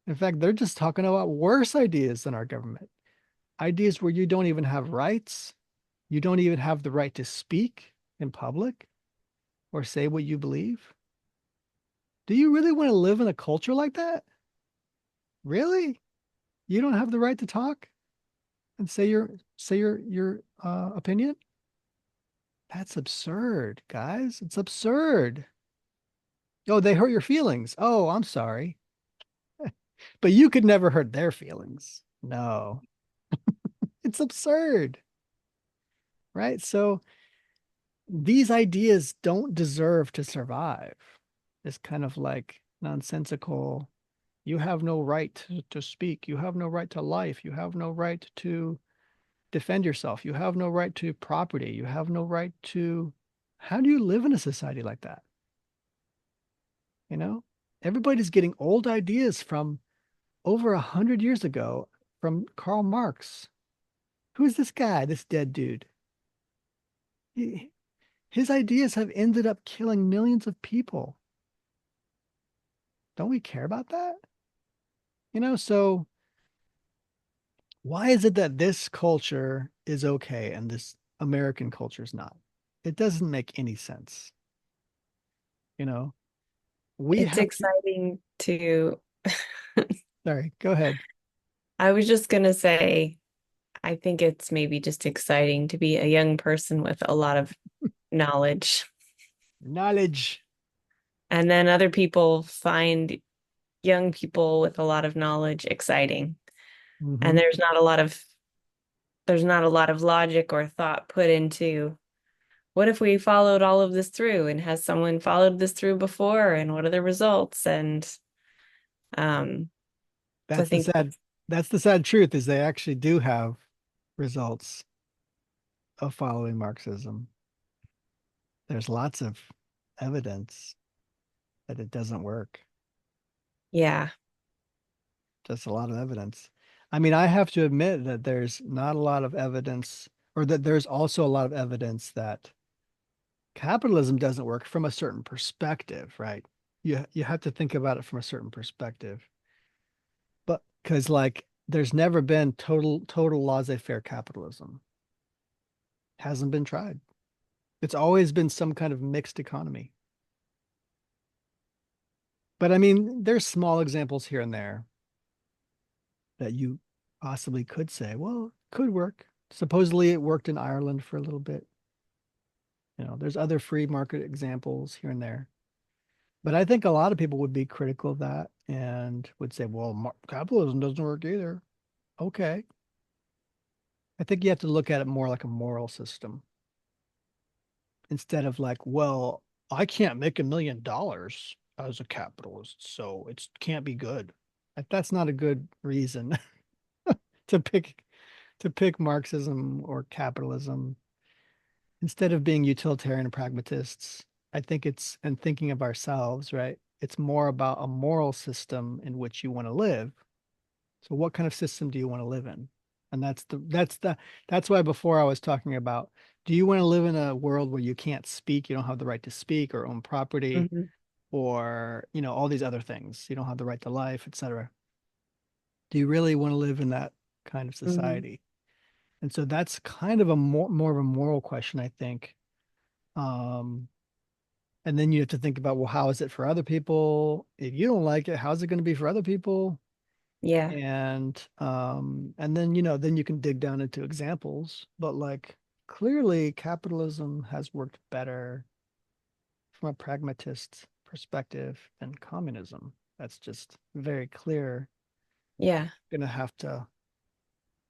In fact, they're just talking about worse ideas than our government. Ideas where you don't even have rights. You don't even have the right to speak in public or say what you believe. Do you really want to live in a culture like that? Really? You don't have the right to talk and say your opinion? That's absurd, guys. It's absurd. Oh, they hurt your feelings. Oh, I'm sorry. But you could never hurt their feelings. No, it's absurd, right? So these ideas don't deserve to survive. It's kind of like nonsensical. You have no right to speak. You have no right to life. You have no right to defend yourself. You have no right to property. You have no right to. How do you live in a society like that? You know, everybody's getting old ideas from over 100 years ago from Karl Marx. Who's this guy, this dead dude? His ideas have ended up killing millions of people. Don't we care about that? So why is it that this culture is okay and this American culture is not? It doesn't make any sense. You know, we It's have, exciting to, sorry, go ahead. I was just gonna say, I think it's maybe just exciting to be a young person with a lot of knowledge. Knowledge. And then other people find young people with a lot of knowledge exciting. And Hmm. there's not a lot of logic or thought put into what if we followed all of this through and has someone followed this through before and what are the results? And um so I That's the think sad, that's the sad truth is they actually do have results of following Marxism. There's lots of evidence that it doesn't work. yeah. Just a lot of evidence. I mean, I have to admit that there's not a lot of evidence, or that there's also a lot of evidence that capitalism doesn't work from a certain perspective, right? You have to think about it from a certain perspective. But because like there's never been total laissez-faire capitalism. Hasn't been tried. It's always been some kind of mixed economy. But I mean, there's small examples here and there that you possibly could say, well, could work. Supposedly it worked in Ireland for a little bit. There's other free market examples here and there. But I think a lot of people would be critical of that and would say, well, capitalism doesn't work either. Okay. I think you have to look at it more like a moral system instead of like, well, I can't make $1 million as a capitalist, so it can't be good. Like, that's not a good reason to pick Marxism or capitalism instead of being utilitarian pragmatists. I think it's and thinking of ourselves, right? It's more about a moral system in which you want to live. So what kind of system do you want to live in? And that's why before I was talking about, do you want to live in a world where you can't speak, you don't have the right to speak or own property, Mhm. or all these other things, you don't have the right to life, etc. Do you really want to live in that kind of Mhm. society? And so that's kind of a more of a moral question, I think. Um, and then you have to think about, well, how is it for other people? If you don't like it, how's it going to be for other people? Yeah. And then then you can dig down into examples, but like clearly capitalism has worked better from a pragmatist perspective than communism. That's just very clear. Yeah. Gonna have to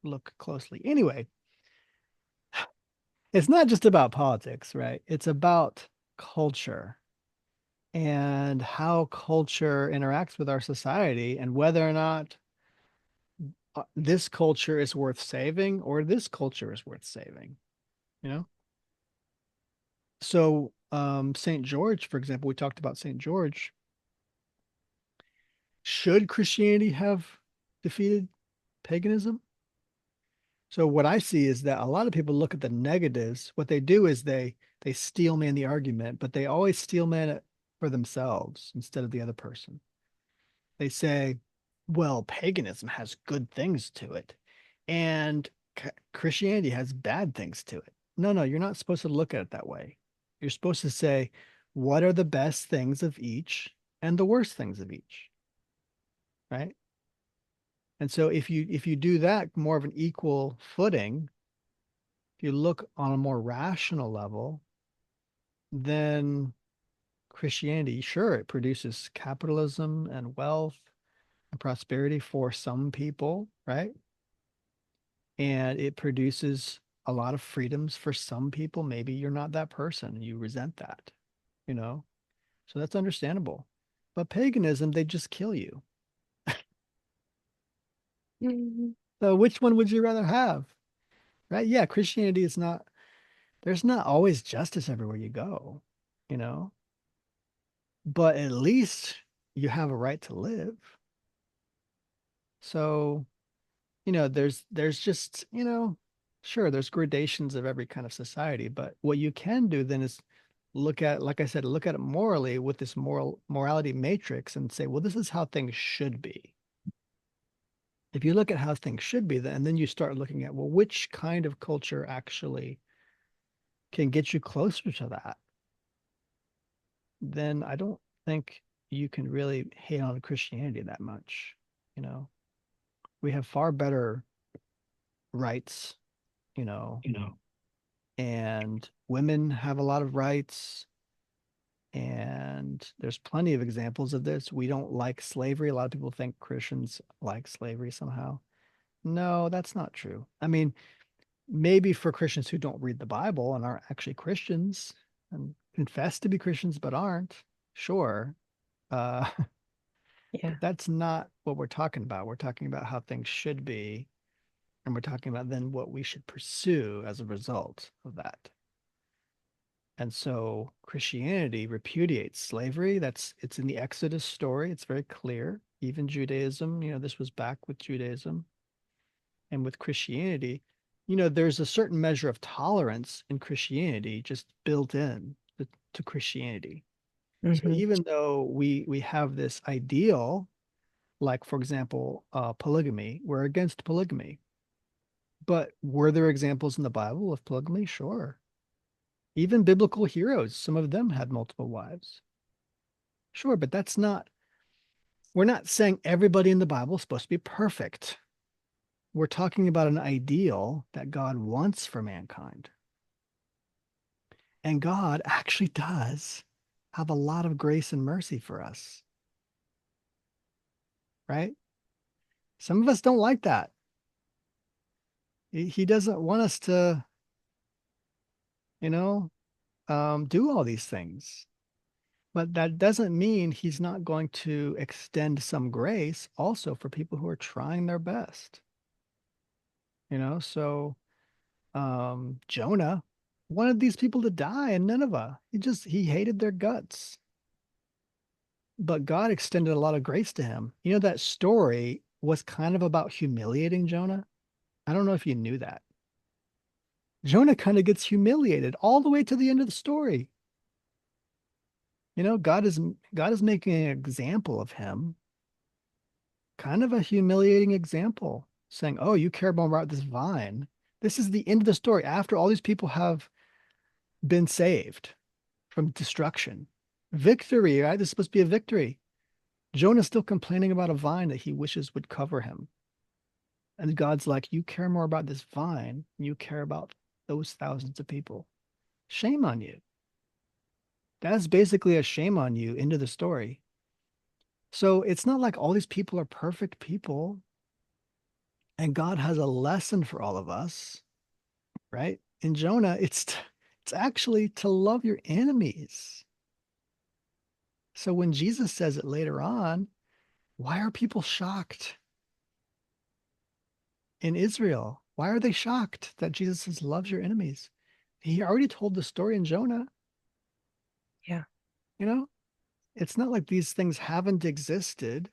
look closely. Anyway, it's not just about politics, right? It's about culture and how culture interacts with our society and whether or not this culture is worth saving or this culture is worth saving, you know? So, St. George, for example, we talked about St. George. Should Christianity have defeated paganism? So what I see is that a lot of people look at the negatives. What they do is they steel man the argument, but they always steel man it for themselves instead of the other person. They say, well, paganism has good things to it, and Christianity has bad things to it. No, no, you're not supposed to look at it that way. You're supposed to say, what are the best things of each and the worst things of each, right? And so if you do that more of an equal footing, if you look on a more rational level, then Christianity, sure, it produces capitalism and wealth and prosperity for some people, right? And it produces a lot of freedoms for some people. Maybe you're not that person. You resent that, you know? So that's understandable. But paganism, they just kill you. Mhm. So which one would you rather have? Right? Yeah, Christianity is not, there's not always justice everywhere you go, you know? But at least you have a right to live. So, there's just, sure, there's gradations of every kind of society, but what you can do then is look at, like I said, look at it morally with this morality matrix and say, well, this is how things should be. If you look at how things should be, then and then you start looking at, well, which kind of culture actually can get you closer to that, then I don't think you can really hate on Christianity that much. You know, we have far better rights, you know, you know. and women have a lot of rights. And there's plenty of examples of this. We don't like slavery. A lot of people think Christians like slavery somehow. No, that's not true. I mean, maybe for Christians who don't read the Bible and aren't actually Christians and confess to be Christians but aren't, sure. Uh, Yeah. but that's not what we're talking about. We're talking about how things should be, and we're talking about then what we should pursue as a result of that. And so Christianity repudiates slavery. It's in the Exodus story. It's very clear. Even Judaism, this was back with Judaism and with Christianity. There's a certain measure of tolerance in Christianity just built in to Christianity. So Hmm. even though we have this ideal, like for example, polygamy, we're against polygamy. But were there examples in the Bible of polygamy? Sure. Even biblical heroes, some of them had multiple wives. Sure, but we're not saying everybody in the Bible is supposed to be perfect. We're talking about an ideal that God wants for mankind. And God actually does have a lot of grace and mercy for us, right? Some of us don't like that. He doesn't want us to, you know, do all these things. But that doesn't mean he's not going to extend some grace also for people who are trying their best. So Jonah wanted these people to die in Nineveh. He hated their guts. But God extended a lot of grace to him. That story was kind of about humiliating Jonah. I don't know if you knew that. Jonah kind of gets humiliated all the way to the end of the story. God is making an example of him, kind of a humiliating example, saying, "Oh, you care more about this vine." This is the end of the story after all these people have been saved from destruction. Victory, right? This is supposed to be a victory. Jonah's still complaining about a vine that he wishes would cover him. And God's like, you care more about this vine, you care about those thousands of people. Shame on you. That's basically a shame on you into the story. So it's not like all these people are perfect people and God has a lesson for all of us, right? In Jonah, it's actually to love your enemies. So when Jesus says it later on, why are people shocked in Israel? Why are they shocked that Jesus says, loves your enemies? He already told the story in Jonah. Yeah. You know, it's not like these things haven't existed.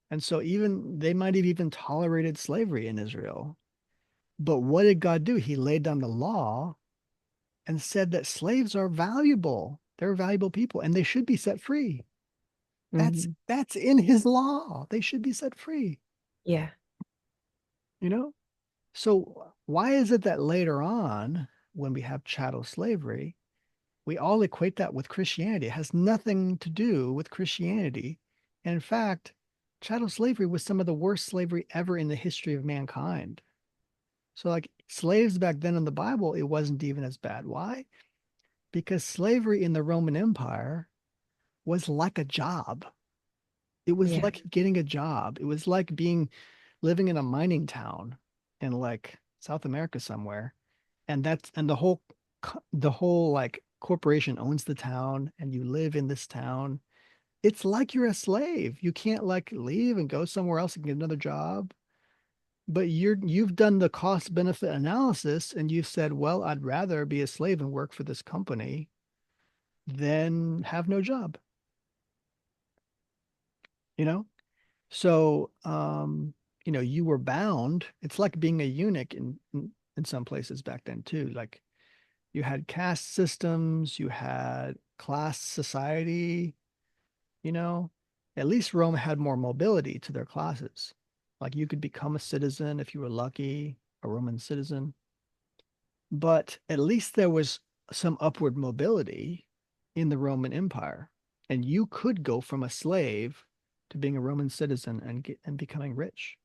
And so even they might have even tolerated slavery in Israel. But what did God do? He laid down the law and said that slaves are valuable. They're valuable people and they should be set free. That's Hmm. that's in his law. They should be set free, Yeah. you know? So why is it that later on, when we have chattel slavery, we all equate that with Christianity? It has nothing to do with Christianity. And in fact, chattel slavery was some of the worst slavery ever in the history of mankind. So, like slaves back then in the Bible, it wasn't even as bad. Why? Because slavery in the Roman Empire was like a job. It was Yeah. like getting a job. It was like being living in a mining town in like South America somewhere. And the whole like corporation owns the town and you live in this town. It's like you're a slave. You can't like leave and go somewhere else and get another job. But you've done the cost benefit analysis and you've said, well, I'd rather be a slave and work for this company than have no job, you know? So, you were bound. It's like being a eunuch in some places back then too. Like You had caste systems, you had class society, you know. At least Rome had more mobility to their classes. Like you could become a citizen if you were lucky, a Roman citizen. But at least there was some upward mobility in the Roman Empire. And you could go from a slave to being a Roman citizen and becoming rich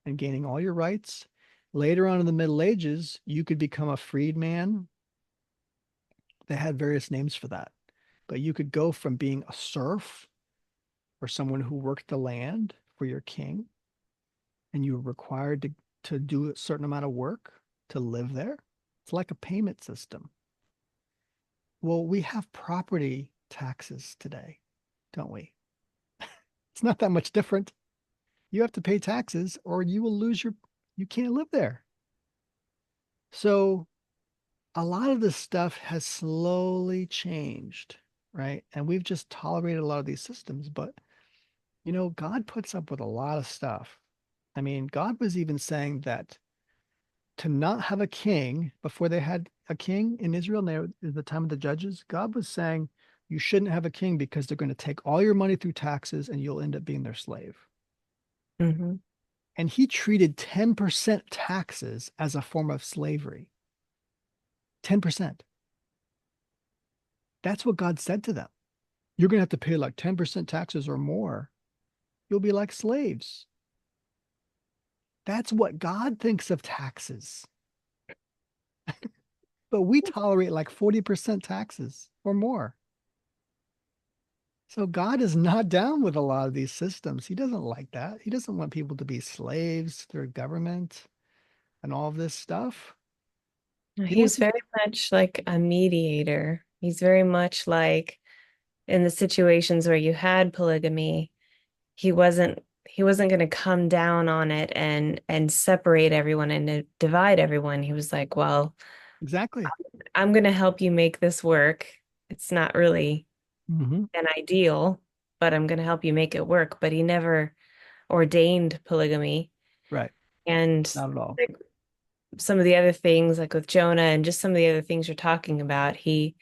and gaining all your rights. Later on in the Middle Ages, you could become a freedman. They had various names for that. But you could go from being a serf or someone who worked the land for your king, and you were required to do a certain amount of work to live there. It's like a payment system. Well, we have property taxes today, don't we? It's not that much different. You have to pay taxes or you will lose you can't live there. So a lot of this stuff has slowly changed, right? And we've just tolerated a lot of these systems, but God puts up with a lot of stuff. I mean, God was even saying that to not have a king before they had a king in Israel, at the time of the judges, God was saying you shouldn't have a king because they're going to take all your money through taxes and you'll end up being their slave. Hmm. And he treated 10% taxes as a form of slavery. 10%. That's what God said to them. You're going to have to pay like 10% taxes or more. You'll be like slaves. That's what God thinks of taxes. But we tolerate like 40% taxes or more. So God is not down with a lot of these systems. He doesn't like that. He doesn't want people to be slaves through government and all of this stuff. He He's wants you. very much like a mediator. He's very much like in the situations where you had polygamy, he wasn't going to come down on it and separate everyone and divide everyone. He was like, "Well, Exactly. I'm going to help you make this work. It's not really Hmm. an ideal, but I'm going to help you make it work." But he never ordained polygamy. Right. And Not at all. like some of the other things, like with Jonah and just some of the other things you're talking about, he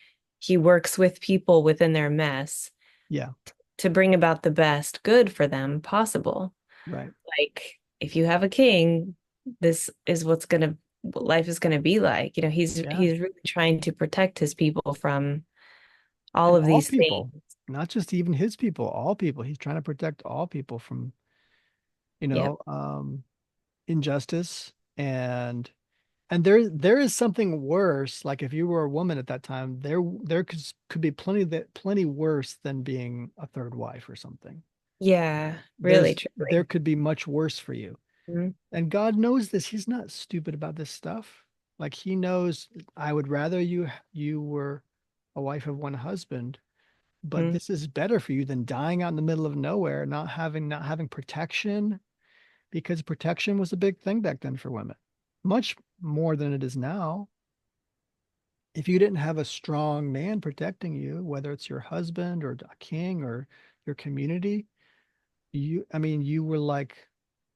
works with people within their mess Yeah. to bring about the best good for them possible. Right. Like if you have a king, this is what life is gonna be like. Yeah. He's really trying to protect his people from all And of all these things. people, not just even his people, all people. He's trying to protect all people from, you Yep. know, injustice and there is something worse. Like if you were a woman at that time, there could be plenty worse than being a third wife or something. Yeah, really, There truly. could be much worse for you. Mhm. And God knows this. He's not stupid about this stuff. Like he knows I would rather you were a wife of one husband, but Mhm. this is better for you than dying out in the middle of nowhere, not having protection, because protection was a big thing back then for women. Much more than it is now. If you didn't have a strong man protecting you, whether it's your husband or a king or your community, I mean, you were like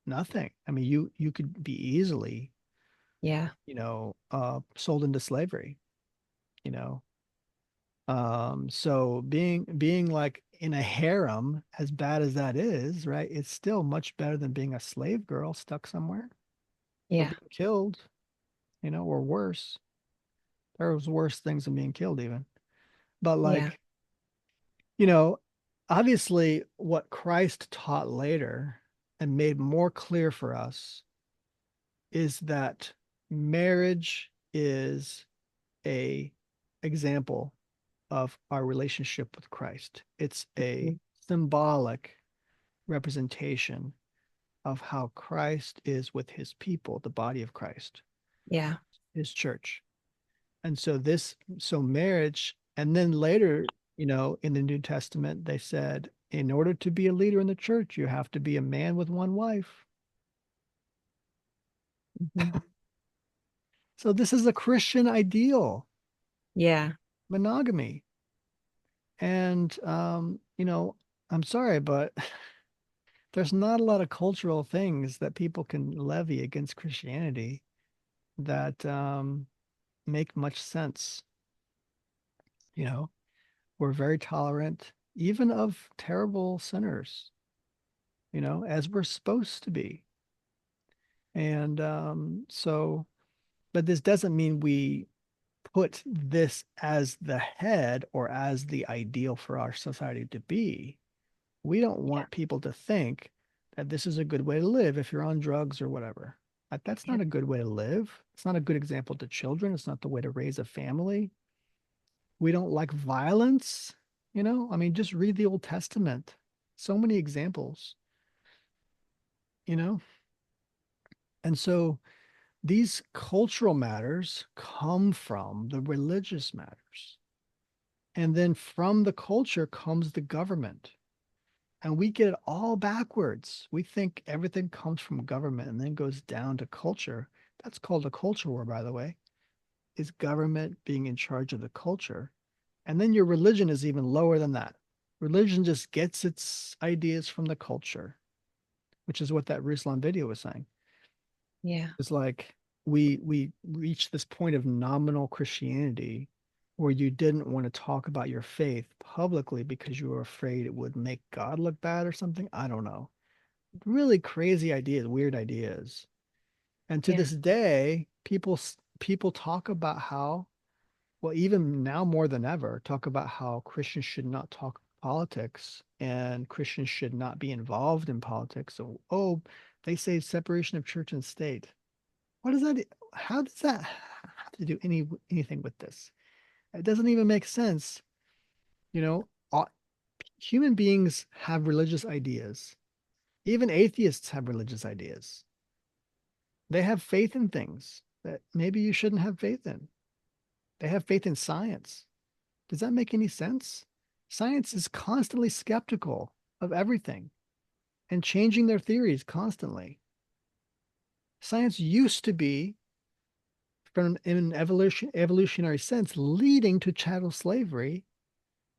nothing. I mean, you could be easily, Yeah. sold into slavery, you know. So being like in a harem, as bad as that is, right? It's still much better than being a slave girl stuck somewhere or Yeah. being killed, or worse. There was worse things than being killed even. But Yeah. like, you know, obviously what Christ taught later and made more clear for us is that marriage is a example of our relationship with Christ. It's a Mhm. symbolic representation of how Christ is with his people, the body of Christ, Yeah. his church. And so marriage, and then later, in the New Testament, they said, in order to be a leader in the church, you have to be a man with one wife. Mhm. So this is a Christian ideal, Yeah. monogamy. And I'm sorry, but there's not a lot of cultural things that people can levy against Christianity that make much sense. You know, we're very tolerant, even of terrible sinners, as we're supposed to be. And but this doesn't mean we put this as the head or as the ideal for our society to be. We don't Yeah. want people to think that this is a good way to live if you're on drugs or whatever. That's Yeah. not a good way to live. It's not a good example to children. It's not the way to raise a family. We don't like violence. I mean, just read the Old Testament. So many examples, you know? And so these cultural matters come from the religious matters. And then from the culture comes the government. And we get it all backwards. We think everything comes from government and then goes down to culture. That's called a culture war, by the way, is government being in charge of the culture. And then your religion is even lower than that. Religion just gets its ideas from the culture, which is what that Ruslan video was saying. Yeah. It's like we reached this point of nominal Christianity where you didn't want to talk about your faith publicly because you were afraid it would make God look bad or something. I don't know. Really crazy ideas, weird ideas. And to Yeah. this day, people talk about how, well, even now more than ever, talk about how Christians should not talk politics and Christians should not be involved in politics. So, oh, they say separation of church and state. What does that? How does that have to do anything with this? It doesn't even make sense. You know, all, human beings have religious ideas. Even atheists have religious ideas. They have faith in things that maybe you shouldn't have faith in. They have faith in science. Does that make any sense? Science is constantly skeptical of everything and changing their theories constantly. Science used to be, from in an evolutionary sense, leading to chattel slavery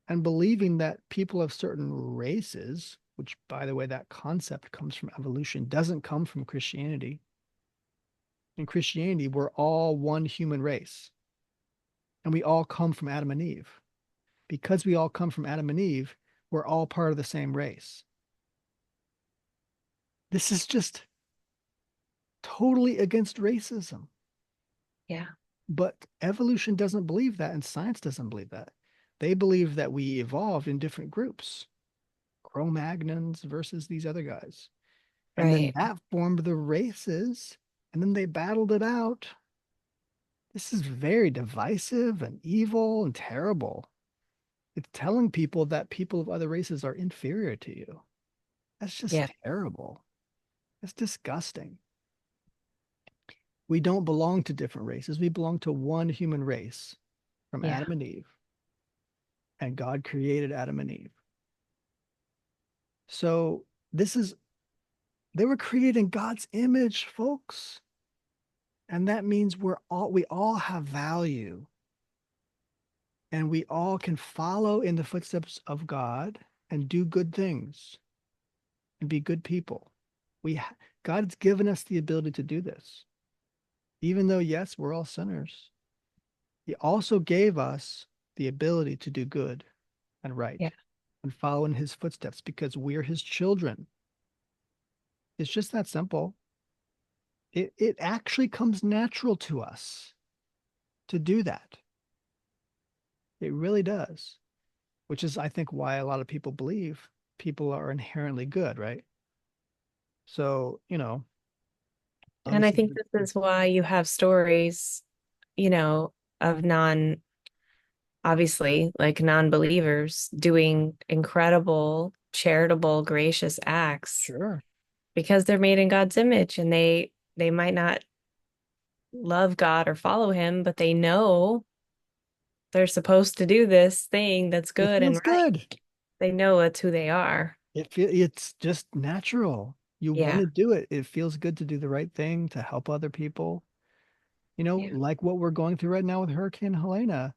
and believing that people of certain races, which, by the way, that concept comes from evolution, doesn't come from Christianity. In Christianity, we're all one human race, and we all come from Adam and Eve. Because we all come from Adam and Eve, we're all part of the same race. This is just totally against racism. Yeah. But evolution doesn't believe that, and science doesn't believe that. They believe that we evolved in different groups, Cro-Magnons versus these other guys. And then Right. that formed the races, and then they battled it out. This is very divisive and evil and terrible. It's telling people that people of other races are inferior to you. That's Yeah. just terrible. It's disgusting. We don't belong to different races. We belong to one human race from Yeah. Adam and Eve, and God created Adam and Eve. So this is, they were created in God's image, folks. And that means we all have value and we all can follow in the footsteps of God and do good things and be good people. We God's given us the ability to do this. Even though yes, we're all sinners. He also gave us the ability to do good and Yeah. right and follow in his footsteps because we're his children. It's just that simple. It actually comes natural to us to do that. It really does, which is, I think, why a lot of people believe people are inherently good, right? So, And I obviously, think this is why you have stories, of obviously, like non-believers doing incredible, charitable, gracious acts sure. because they're made in God's image and they might not love God or follow him, but they know they're supposed to do this thing that's It good and feels right. good. They know that's who they are. It's just natural. You want Yeah. to do it. It feels good to do the right thing to help other people. Yeah. Like what we're going through right now with Hurricane Helena.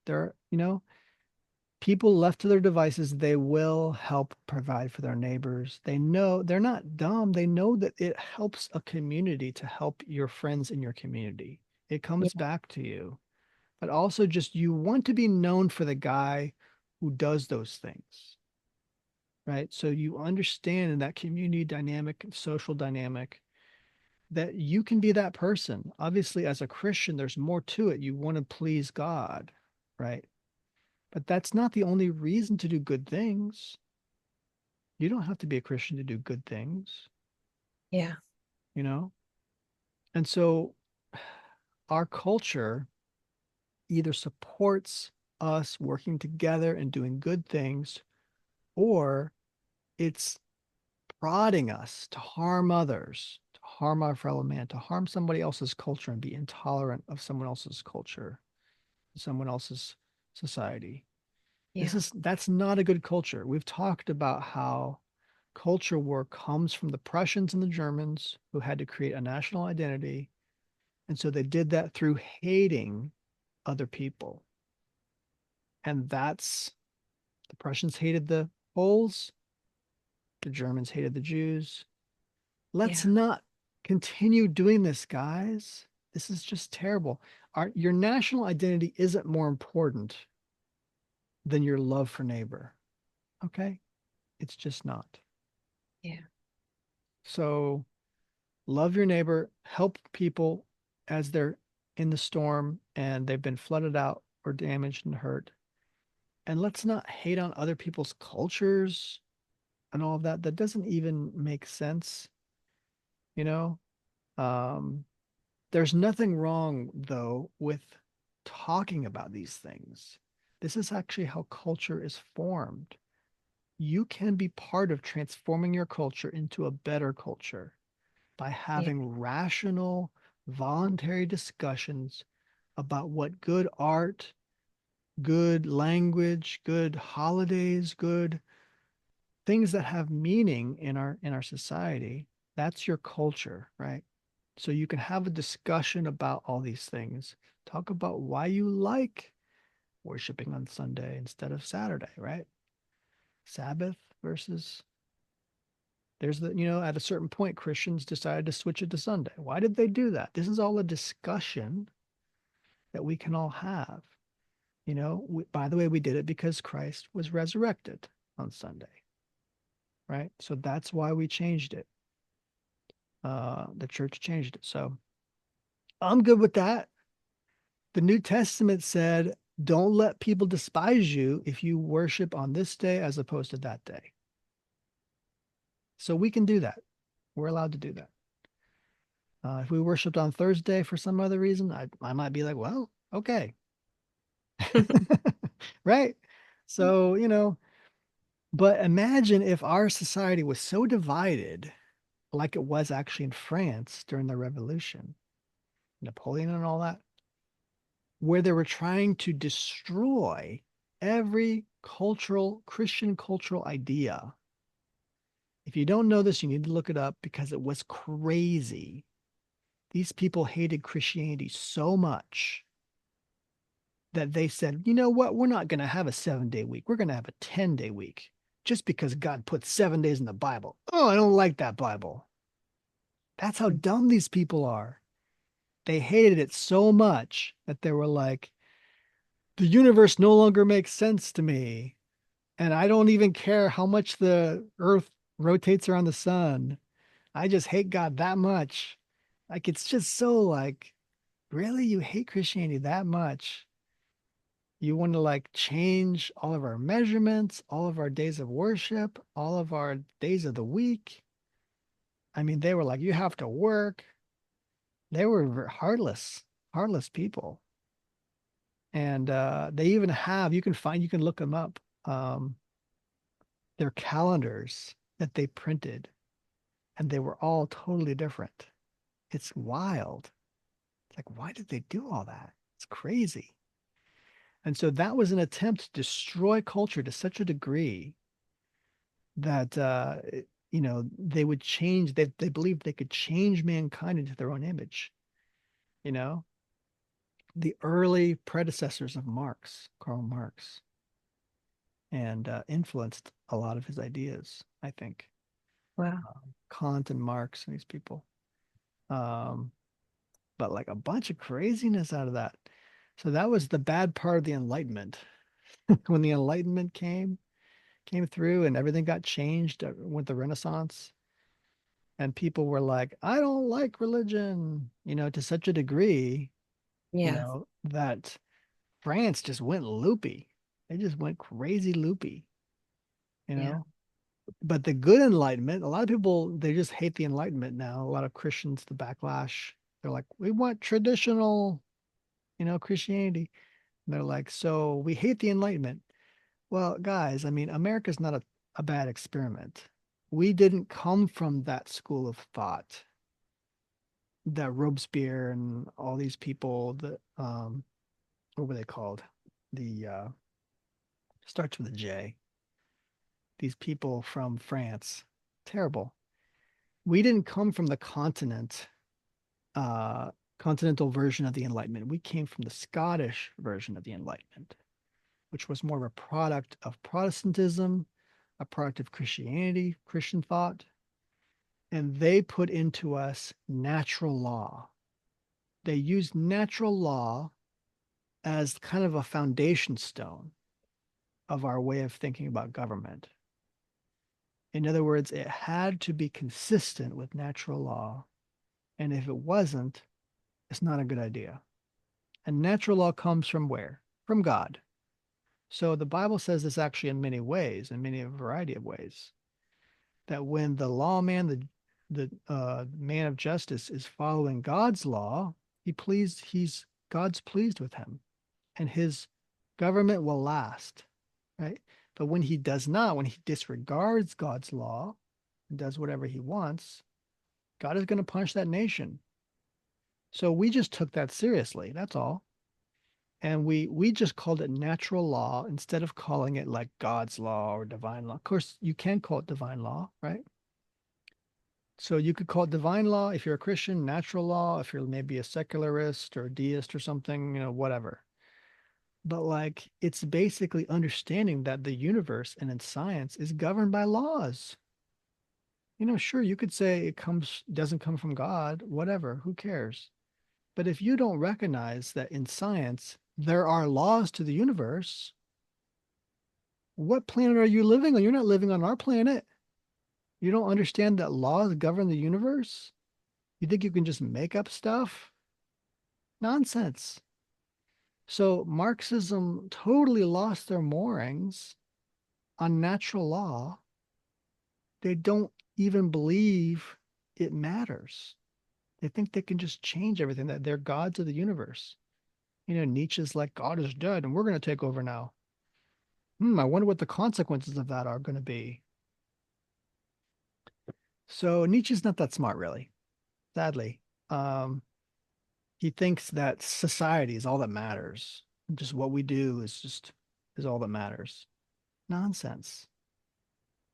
People left to their devices, they will help provide for their neighbors. They know they're not dumb. They know that it helps a community to help your friends in your community. It Yeah. comes back to you. but also just you want to be known for the guy who does those things, right? So you understand in that community dynamic and social dynamic that you can be that person. Obviously, as a Christian, there's more to it. You want to please God, right? But that's not the only reason to do good things. You don't have to be a Christian to do good things, Yeah. you know? And so our culture either supports us working together and doing good things, or it's prodding us to harm others, to harm our fellow man, to harm somebody else's culture and be intolerant of someone else's culture, someone else's society. Yeah. That's not a good culture. We've talked about how culture war comes from the Prussians and the Germans who had to create a national identity. And so they did that through hating other people. And that's the Prussians hated the Poles, the Germans hated the Jews. Let's Yeah. not continue doing this, guys. This is just terrible. Your national identity isn't more important than your love for neighbor. Okay? It's just not. Yeah. So love your neighbor, help people as they're in the storm and they've been flooded out or damaged and hurt. And let's not hate on other people's cultures and all of that. That doesn't even make sense, you know? Um, there's nothing wrong, though, with talking about these things. This is actually how culture is formed. You can be part of transforming your culture into a better culture by Yeah. having rational, voluntary discussions about what good art, good language, good holidays, good things that have meaning in our society. That's your culture, right? So you can have a discussion about all these things. Talk about why you like worshiping on Sunday instead of Saturday, right? Sabbath versus there's the, at a certain point, Christians decided to switch it to Sunday. Why did they do that? This is all a discussion that we can all have. By the way, we did it because Christ was resurrected on Sunday, right? So that's why we changed it. The church changed it. So I'm good with that. The New Testament said, don't let people despise you if you worship on this day as opposed to that day. So we can do that. We're allowed to do that. If we worshiped on Thursday for some other reason, I might be like, well, okay. Right. So, but imagine if our society was so divided, like it was actually in France during the Revolution, Napoleon and all that, where they were trying to destroy every Christian cultural idea. If you don't know this, you need to look it up because it was crazy. These people hated Christianity so much that they said, you know what? We're not going to have a 7-day week. We're going to have a 10-day week just because God put 7 days in the Bible. Oh, I don't like that Bible. That's how dumb these people are. They hated it so much that they were like, the universe no longer makes sense to me. And I don't even care how much the earth rotates around the sun. I just hate God that much. Like, it's just so like, really? You hate Christianity that much? You want to like change all of our measurements, all of our days of worship, all of our days of the week. I mean, they were like, you have to work. They were heartless people. And they even have, you can look them up, their calendars that they printed, and they were all totally different. It's wild. It's like, why did they do all that? It's crazy. And so that was an attempt to destroy culture to such a degree that they would change. They believed they could change mankind into their own image. You know, the early predecessors of Karl Marx, and influenced a lot of his ideas. I think Wow. Kant and Marx and these people. Um, but like a bunch of craziness out of that. So that was the bad part of the Enlightenment. When the Enlightenment came through and everything got changed with the Renaissance, and people were like, I don't like religion, to such a degree, Yeah. that France just went loopy. They just went crazy loopy, you Yeah. know. But the good Enlightenment, a lot of people, they just hate the Enlightenment now. A lot of Christians, the backlash, they're like, we want traditional, Christianity. And they're like, so we hate the Enlightenment. Well, guys, I mean, America's not a bad experiment. We didn't come from that school of thought that Robespierre and all these people that what were they called? The starts with a J. These people from France. Terrible. We didn't come from the uh continental version of the Enlightenment. We came from the Scottish version of the Enlightenment, which was more of a product of Protestantism, a product of Christianity, Christian thought, and they put into us natural law. They used natural law as kind of a foundation stone of our way of thinking about government. In other words, it had to be consistent with natural law. And if it wasn't, it's not a good idea. And natural law comes from where? From God. So the Bible says this actually in many ways, in many a variety of ways, that when the lawman, the man of justice is following God's law, he's God's pleased with him, and his government will last, right? But when he does not, when he disregards God's law and does whatever he wants, God is going to punish that nation. So we just took that seriously. That's all. And we just called it natural law instead of calling it like God's law or divine law. Of course, you can call it divine law, right? So you could call it divine law if you're a Christian, natural law if you're maybe a secularist or a deist or something, whatever. But like it's basically understanding that the universe and in science is governed by laws. Sure, you could say doesn't come from God, whatever, who cares? But if you don't recognize that in science there are laws to the universe, what planet are you living on? You're not living on our planet. You don't understand that laws govern the universe? You think you can just make up stuff? Nonsense. So Marxism totally lost their moorings on natural law. They don't even believe it matters. They think they can just change everything, that they're gods of the universe. Nietzsche's like, God is dead and we're going to take over now. I wonder what the consequences of that are going to be. So Nietzsche's not that smart, really, sadly. Um, he thinks that society is all that matters. Just what we do is all that matters. Nonsense.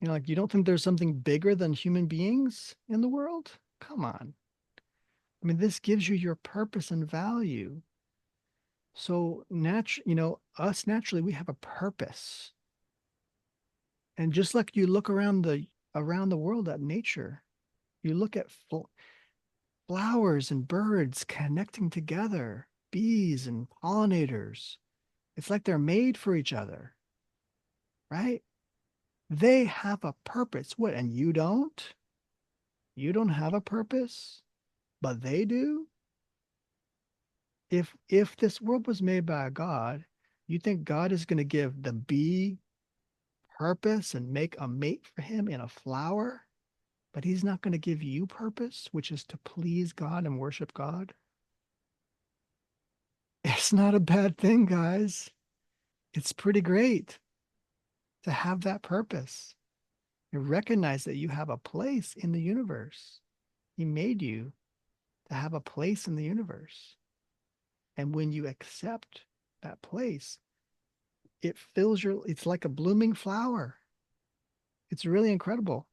Like you don't think there's something bigger than human beings in the world? Come on. I mean, this gives you your purpose and value. So us naturally, we have a purpose. And just like you look around the world at nature, you look at flowers and birds connecting together, bees and pollinators. It's like they're made for each other, right? They have a purpose. What? And you don't? You don't have a purpose, but they do? If this world was made by a God, you think God is going to give the bee purpose and make a mate for him in a flower, but he's not going to give you purpose, which is to please God and worship God? It's not a bad thing, guys. It's pretty great to have that purpose. You recognize that you have a place in the universe. He made you to have a place in the universe. And when you accept that place, it's like a blooming flower. It's really incredible.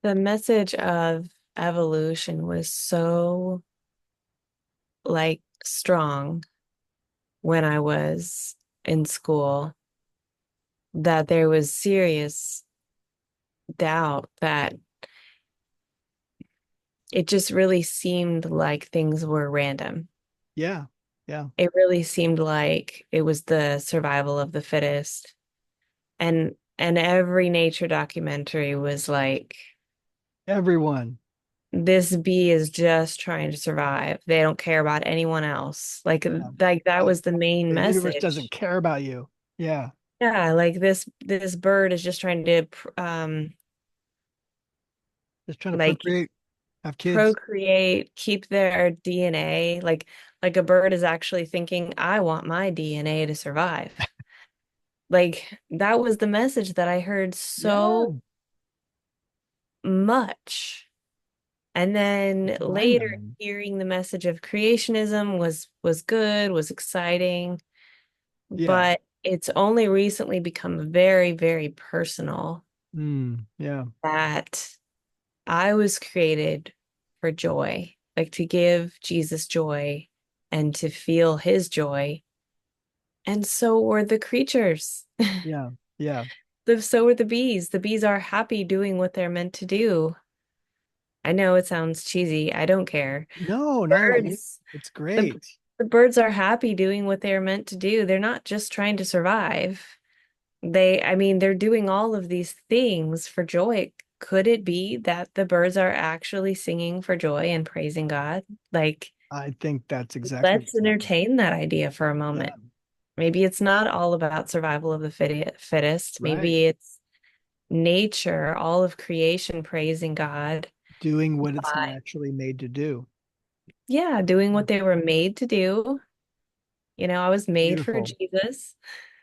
The message of evolution was so like strong when I was in school that there was serious doubt that it just really seemed like things were random. Yeah. Yeah. It really seemed like it was the survival of the fittest. And every nature documentary was like, Everyone. this bee is just trying to survive. They don't care about anyone else. Yeah. Like that Uh, was the main the universe doesn't message. care about you. Yeah. Yeah, like this bird is just trying to Just trying to like procreate, have kids. procreate, keep their DNA. Like a bird is actually thinking, I want my DNA to survive. Like that was the message that I heard Yeah. so much. And then It's later mind-numbing. hearing the message of creationism was good, was exciting, Yeah. but it's only recently become very, very personal Yeah. that I was created for joy, like to give Jesus joy and to feel his joy. And so were the creatures. Yeah. Yeah. So were the bees. The bees are happy doing what they're meant to do. I know it sounds cheesy. I don't care. No, not at all. Birds, It's the great. the birds are happy doing what they're meant to do. They're not just trying to survive. I mean, they're doing all of these things for joy. Could it be that the birds are actually singing for joy and praising God? Like, I think that's exactly let's what's happening. entertain that idea for a Yeah. moment. Maybe it's not all about survival of the fittest. Right. Maybe it's nature, all of creation praising God. Doing what it's By, naturally made to do. yeah, doing Yeah. what they were made to do. I was made for Beautiful. Jesus.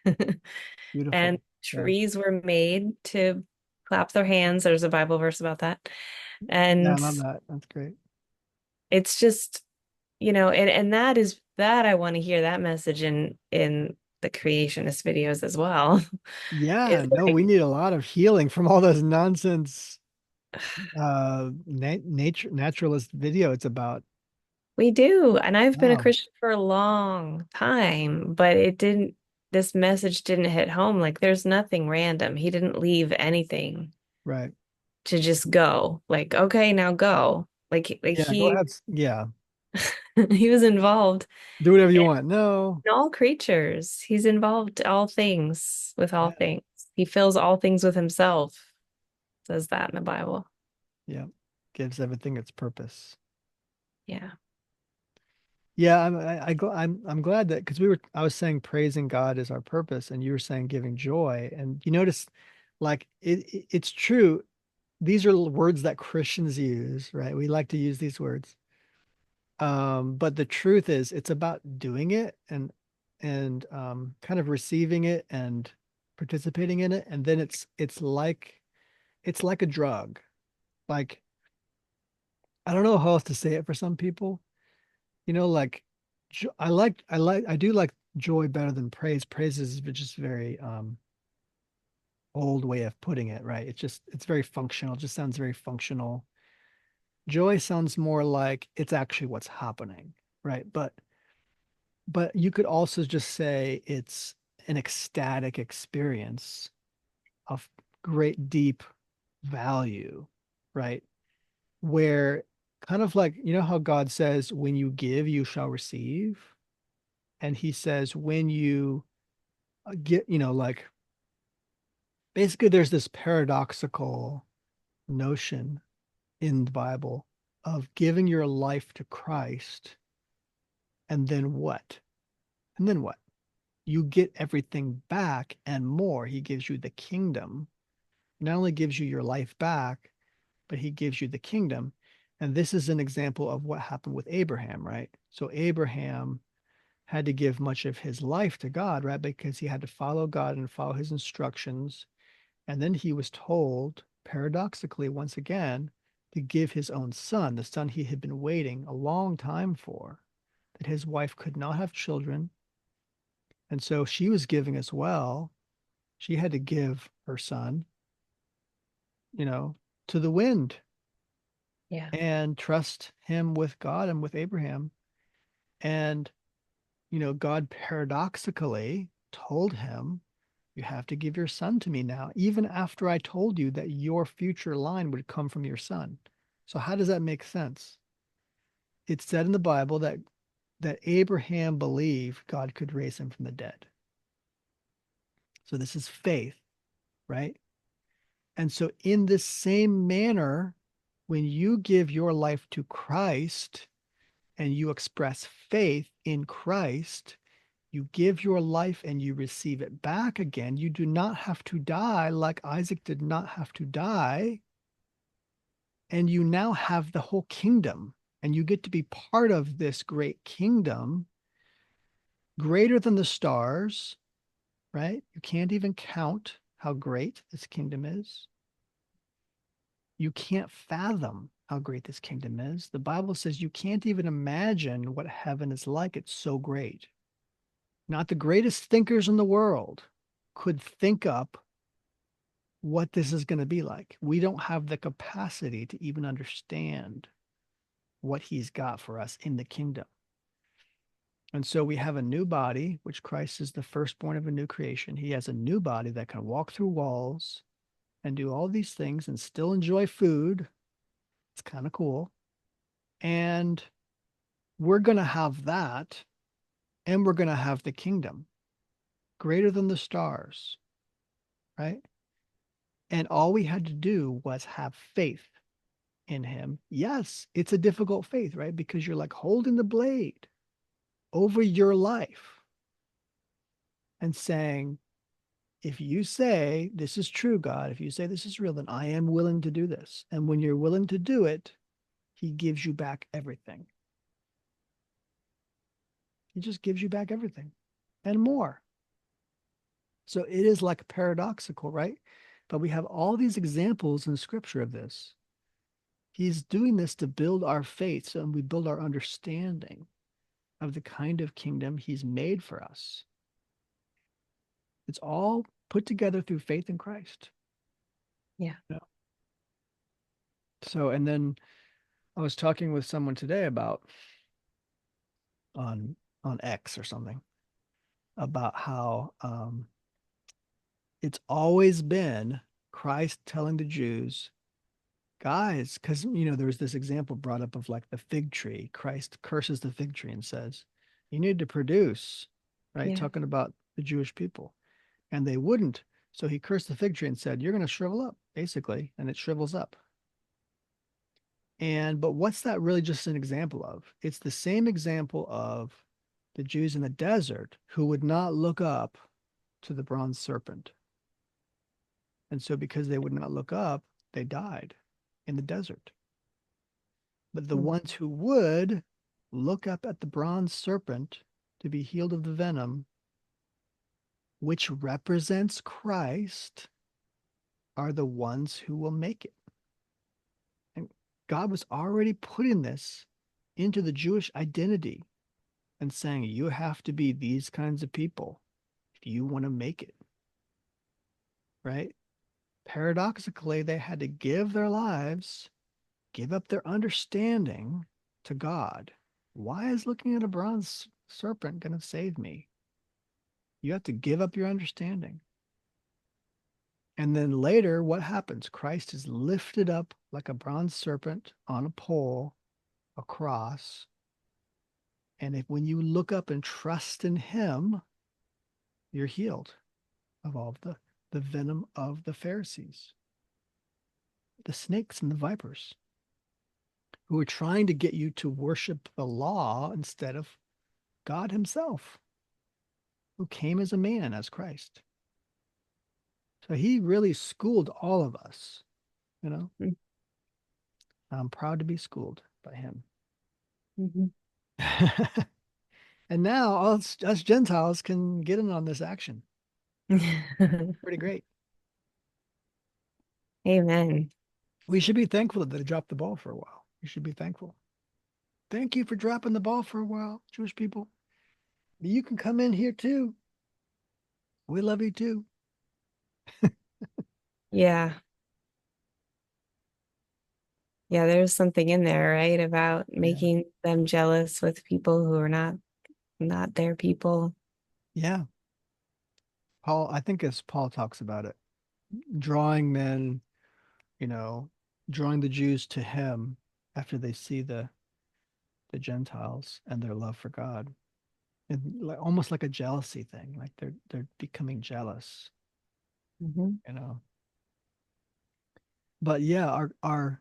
Beautiful. And Yeah. trees were made to clap their hands. There's a Bible verse about that. Yeah, I And love that. That's great. it's just, and that I want to hear that message in the creationist videos as well. Yeah, It's no, we like need a lot of healing from all those nonsense nature naturalist video it's about. we do. And I've been a Wow. Christian for a long time, but this message didn't hit home. Like there's nothing random. He didn't leave anything Right. to just go. Like, okay, now go. Like Yeah, go he ahead. Yeah. he was involved Do whatever you in want. No. all creatures. He's involved all things with all Yeah. things. He fills all things with himself. Says that in the Bible. Yeah. Gives everything its purpose. Yeah. Yeah, I'm glad that because I was saying praising God is our purpose, and you were saying giving joy, and you notice, like it's true. These are words that Christians use, right? We like to use these words. But the truth is, it's about doing it and kind of receiving it and participating in it, and then it's like a drug. Like I don't know how else to say it for some people. Like I do like joy better than praise. Praise is just very old way of putting it, right? It's very functional. It just sounds very functional. Joy sounds more like it's actually what's happening, right? But you could also just say it's an ecstatic experience of great deep value, right? Where kind of like, how God says, when you give, you shall receive. And he says, when you get, like basically there's this paradoxical notion in the Bible of giving your life to Christ. And then what? And then what? You get everything back and more. He gives you the kingdom. He not only gives you your life back, but he gives you the kingdom. And this is an example of what happened with Abraham, right? So Abraham had to give much of his life to God, right? Because he had to follow God and follow his instructions. And then he was told, paradoxically, once again, to give his own son, the son he had been waiting a long time for, that his wife could not have children. And so she was giving as well. She had to give her son, you know, to the wind Yeah. and trust him with God and with Abraham. And, God paradoxically told him, you have to give your son to me now, even after I told you that your future line would come from your son. So, how does that make sense? It's said in the Bible that that Abraham believed God could raise him from the dead. So this is faith, right? And so, in this same manner, when you give your life to Christ and you express faith in Christ, you give your life and you receive it back again. You do not have to die like Isaac did not have to die. And you now have the whole kingdom, and you get to be part of this great kingdom, greater than the stars, right? You can't even count how great this kingdom is. You can't fathom how great this kingdom is. The Bible says you can't even imagine what heaven is like. It's so great. Not the greatest thinkers in the world could think up what this is going to be like. We don't have the capacity to even understand what he's got for us in the kingdom. And so we have a new body, which Christ is the firstborn of a new creation. He has a new body that can walk through walls and do all these things and still enjoy food. It's kind of cool. And we're going to have that, and we're going to have the kingdom greater than the stars, right? And all we had to do was have faith in him. Yes, it's a difficult faith, right? Because you're like holding the blade over your life and saying, if you say this is true, God, if you say this is real, then I am willing to do this. And when you're willing to do it, he gives you back everything. He just gives you back everything and more. So it is like paradoxical, right? But we have all these examples in scripture of this. He's doing this to build our faith, so we build our understanding of the kind of kingdom he's made for us. It's all put together through faith in Christ. Yeah. Yeah. So, and then I was talking with someone today about on X or something about how it's always been Christ telling the Jews, guys, because there was this example brought up of like the fig tree. Christ curses the fig tree and says, "You need to produce," right? Yeah. Talking about the Jewish people, and they wouldn't. So he cursed the fig tree and said, "You're going to shrivel up," basically, and it shrivels up. But what's that really just an example of? It's the same example of the Jews in the desert who would not look up to the bronze serpent. And so because they would not look up, they died in the desert. But the Mm. ones who would look up at the bronze serpent to be healed of the venom, which represents Christ, are the ones who will make it. And God was already putting this into the Jewish identity and saying, you have to be these kinds of people if you want to make it, right? Paradoxically, they had to give their lives, give up their understanding to God. Why is looking at a bronze serpent going to save me? You have to give up your understanding. And then later, what happens? Christ is lifted up like a bronze serpent on a pole, a cross. And when you look up and trust in him, you're healed of all of the venom of the Pharisees, the snakes and the vipers, who are trying to get you to worship the law instead of God himself, who came as a man, as Christ. So he really schooled all of us, you know. Mm. I'm proud to be schooled by him. Mhm. And now us Gentiles can get in on this action. Pretty great. Amen. We should be thankful that they dropped the ball for a while. We should be thankful. Thank you for dropping the ball for a while, Jewish people. You can come in here too. We love you too. Yeah. Yeah, there's something in there, right? About Yeah. making them jealous with people who are not their people. Yeah. Paul, I think as Paul talks about it, drawing men, you know, drawing the Jews to him after they see the the Gentiles and their love for God. And like, almost like a jealousy thing, like they're becoming jealous, Mhm. you know. But yeah, our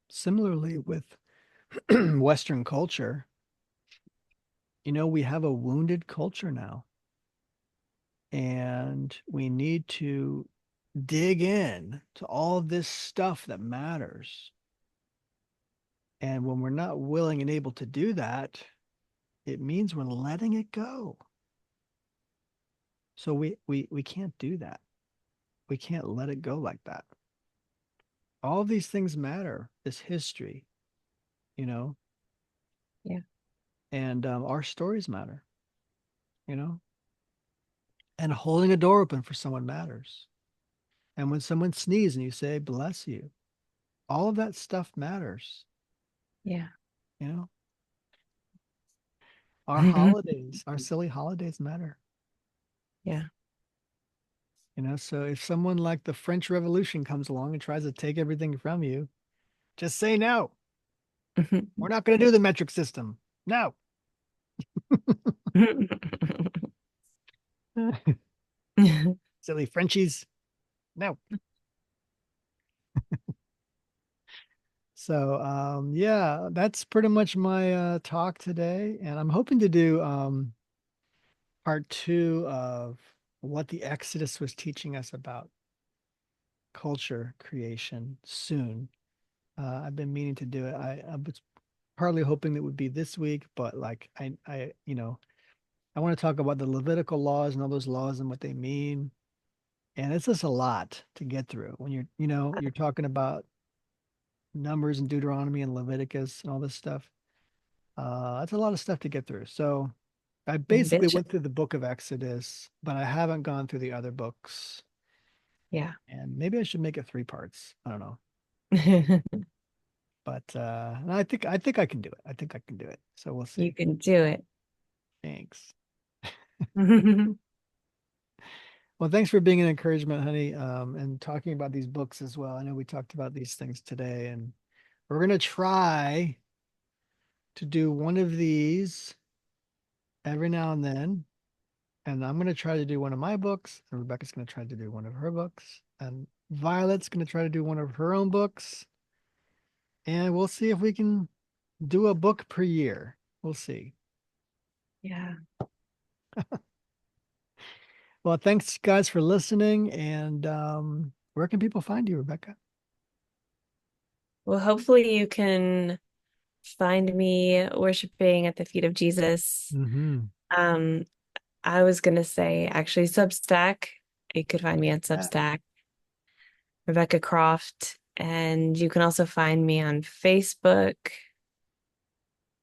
similarly with Western culture, we have a wounded culture now, and we need to dig in to all of this stuff that matters. And when we're not willing and able to do that, it means we're letting it go. So we can't do that. We can't let it go like that. All of these things matter. This history, you know, Yeah. and our stories matter, you know, and holding a door open for someone matters. And when someone sneezes and you say, bless you, all of that stuff matters, Yeah. you know. Our holidays, our silly holidays matter, Yeah. So if someone like the French Revolution comes along and tries to take everything from you, just say no. We're not going to do the metric system. No. Silly Frenchies. No. So yeah, that's pretty much my talk today. And I'm hoping to do part two of what the Exodus was teaching us about culture creation soon. I've been meaning to do it. I was partly hoping that would be this week, but like I want to talk about the Levitical laws and all those laws and what they mean. And it's just a lot to get through when you're talking about Numbers and Deuteronomy and Leviticus and all this stuff. That's a lot of stuff to get through. So I basically Ambitious. went through the book of Exodus, but I haven't gone through the other books. Yeah. And maybe I should make it three parts. I don't know. But I think I can do it. I think I can do it. So we'll You see. can do it. Thanks. Well, thanks for being an encouragement, honey, and talking about these books as well. I know we talked about these things today, and we're gonna try to do one of these every now and then. And I'm gonna try to do one of my books, and Rebecca's gonna try to do one of her books, and Violet's gonna try to do one of her own books, and we'll see if we can do a book per year. We'll see. Yeah. Well, thanks guys for listening, and where can people find you, Rebecca? Well, hopefully you can find me worshiping at the feet of Jesus. Mm-hmm. Um, I was gonna say actually Substack. You could find me on Yeah. Substack, Rebecca Croft, and you can also find me on Facebook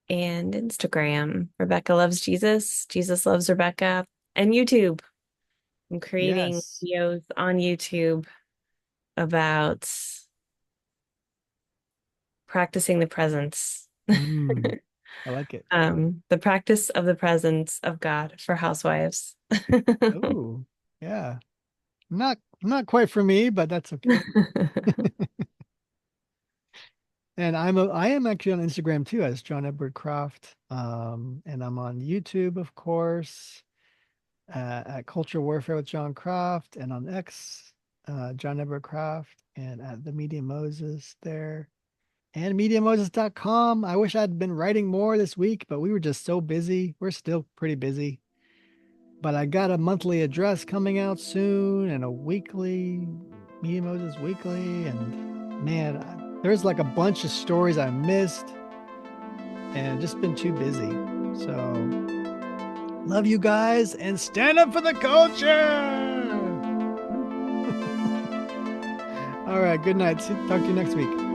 and Instagram. Rebecca loves Jesus, Jesus loves Rebecca, and YouTube. I'm creating Yes. videos on YouTube about practicing the presence. Mm, I like it. The practice of the presence of God for housewives. Oh, yeah. Not quite for me, but that's okay. And I am actually on Instagram too as John Edward Croft. And I'm on YouTube, of course, at Culture Warfare with John Croft, and on X, John Edward Croft, and at the Media Moses there. And MediaMoses.com. I wish I'd been writing more this week, but we were just so busy. We're still pretty busy. But I got a monthly address coming out soon and a weekly, Media Moses Weekly. And man, there's like a bunch of stories I missed and just been too busy. So love you guys and stand up for the culture. All right. Good night. Talk to you next week.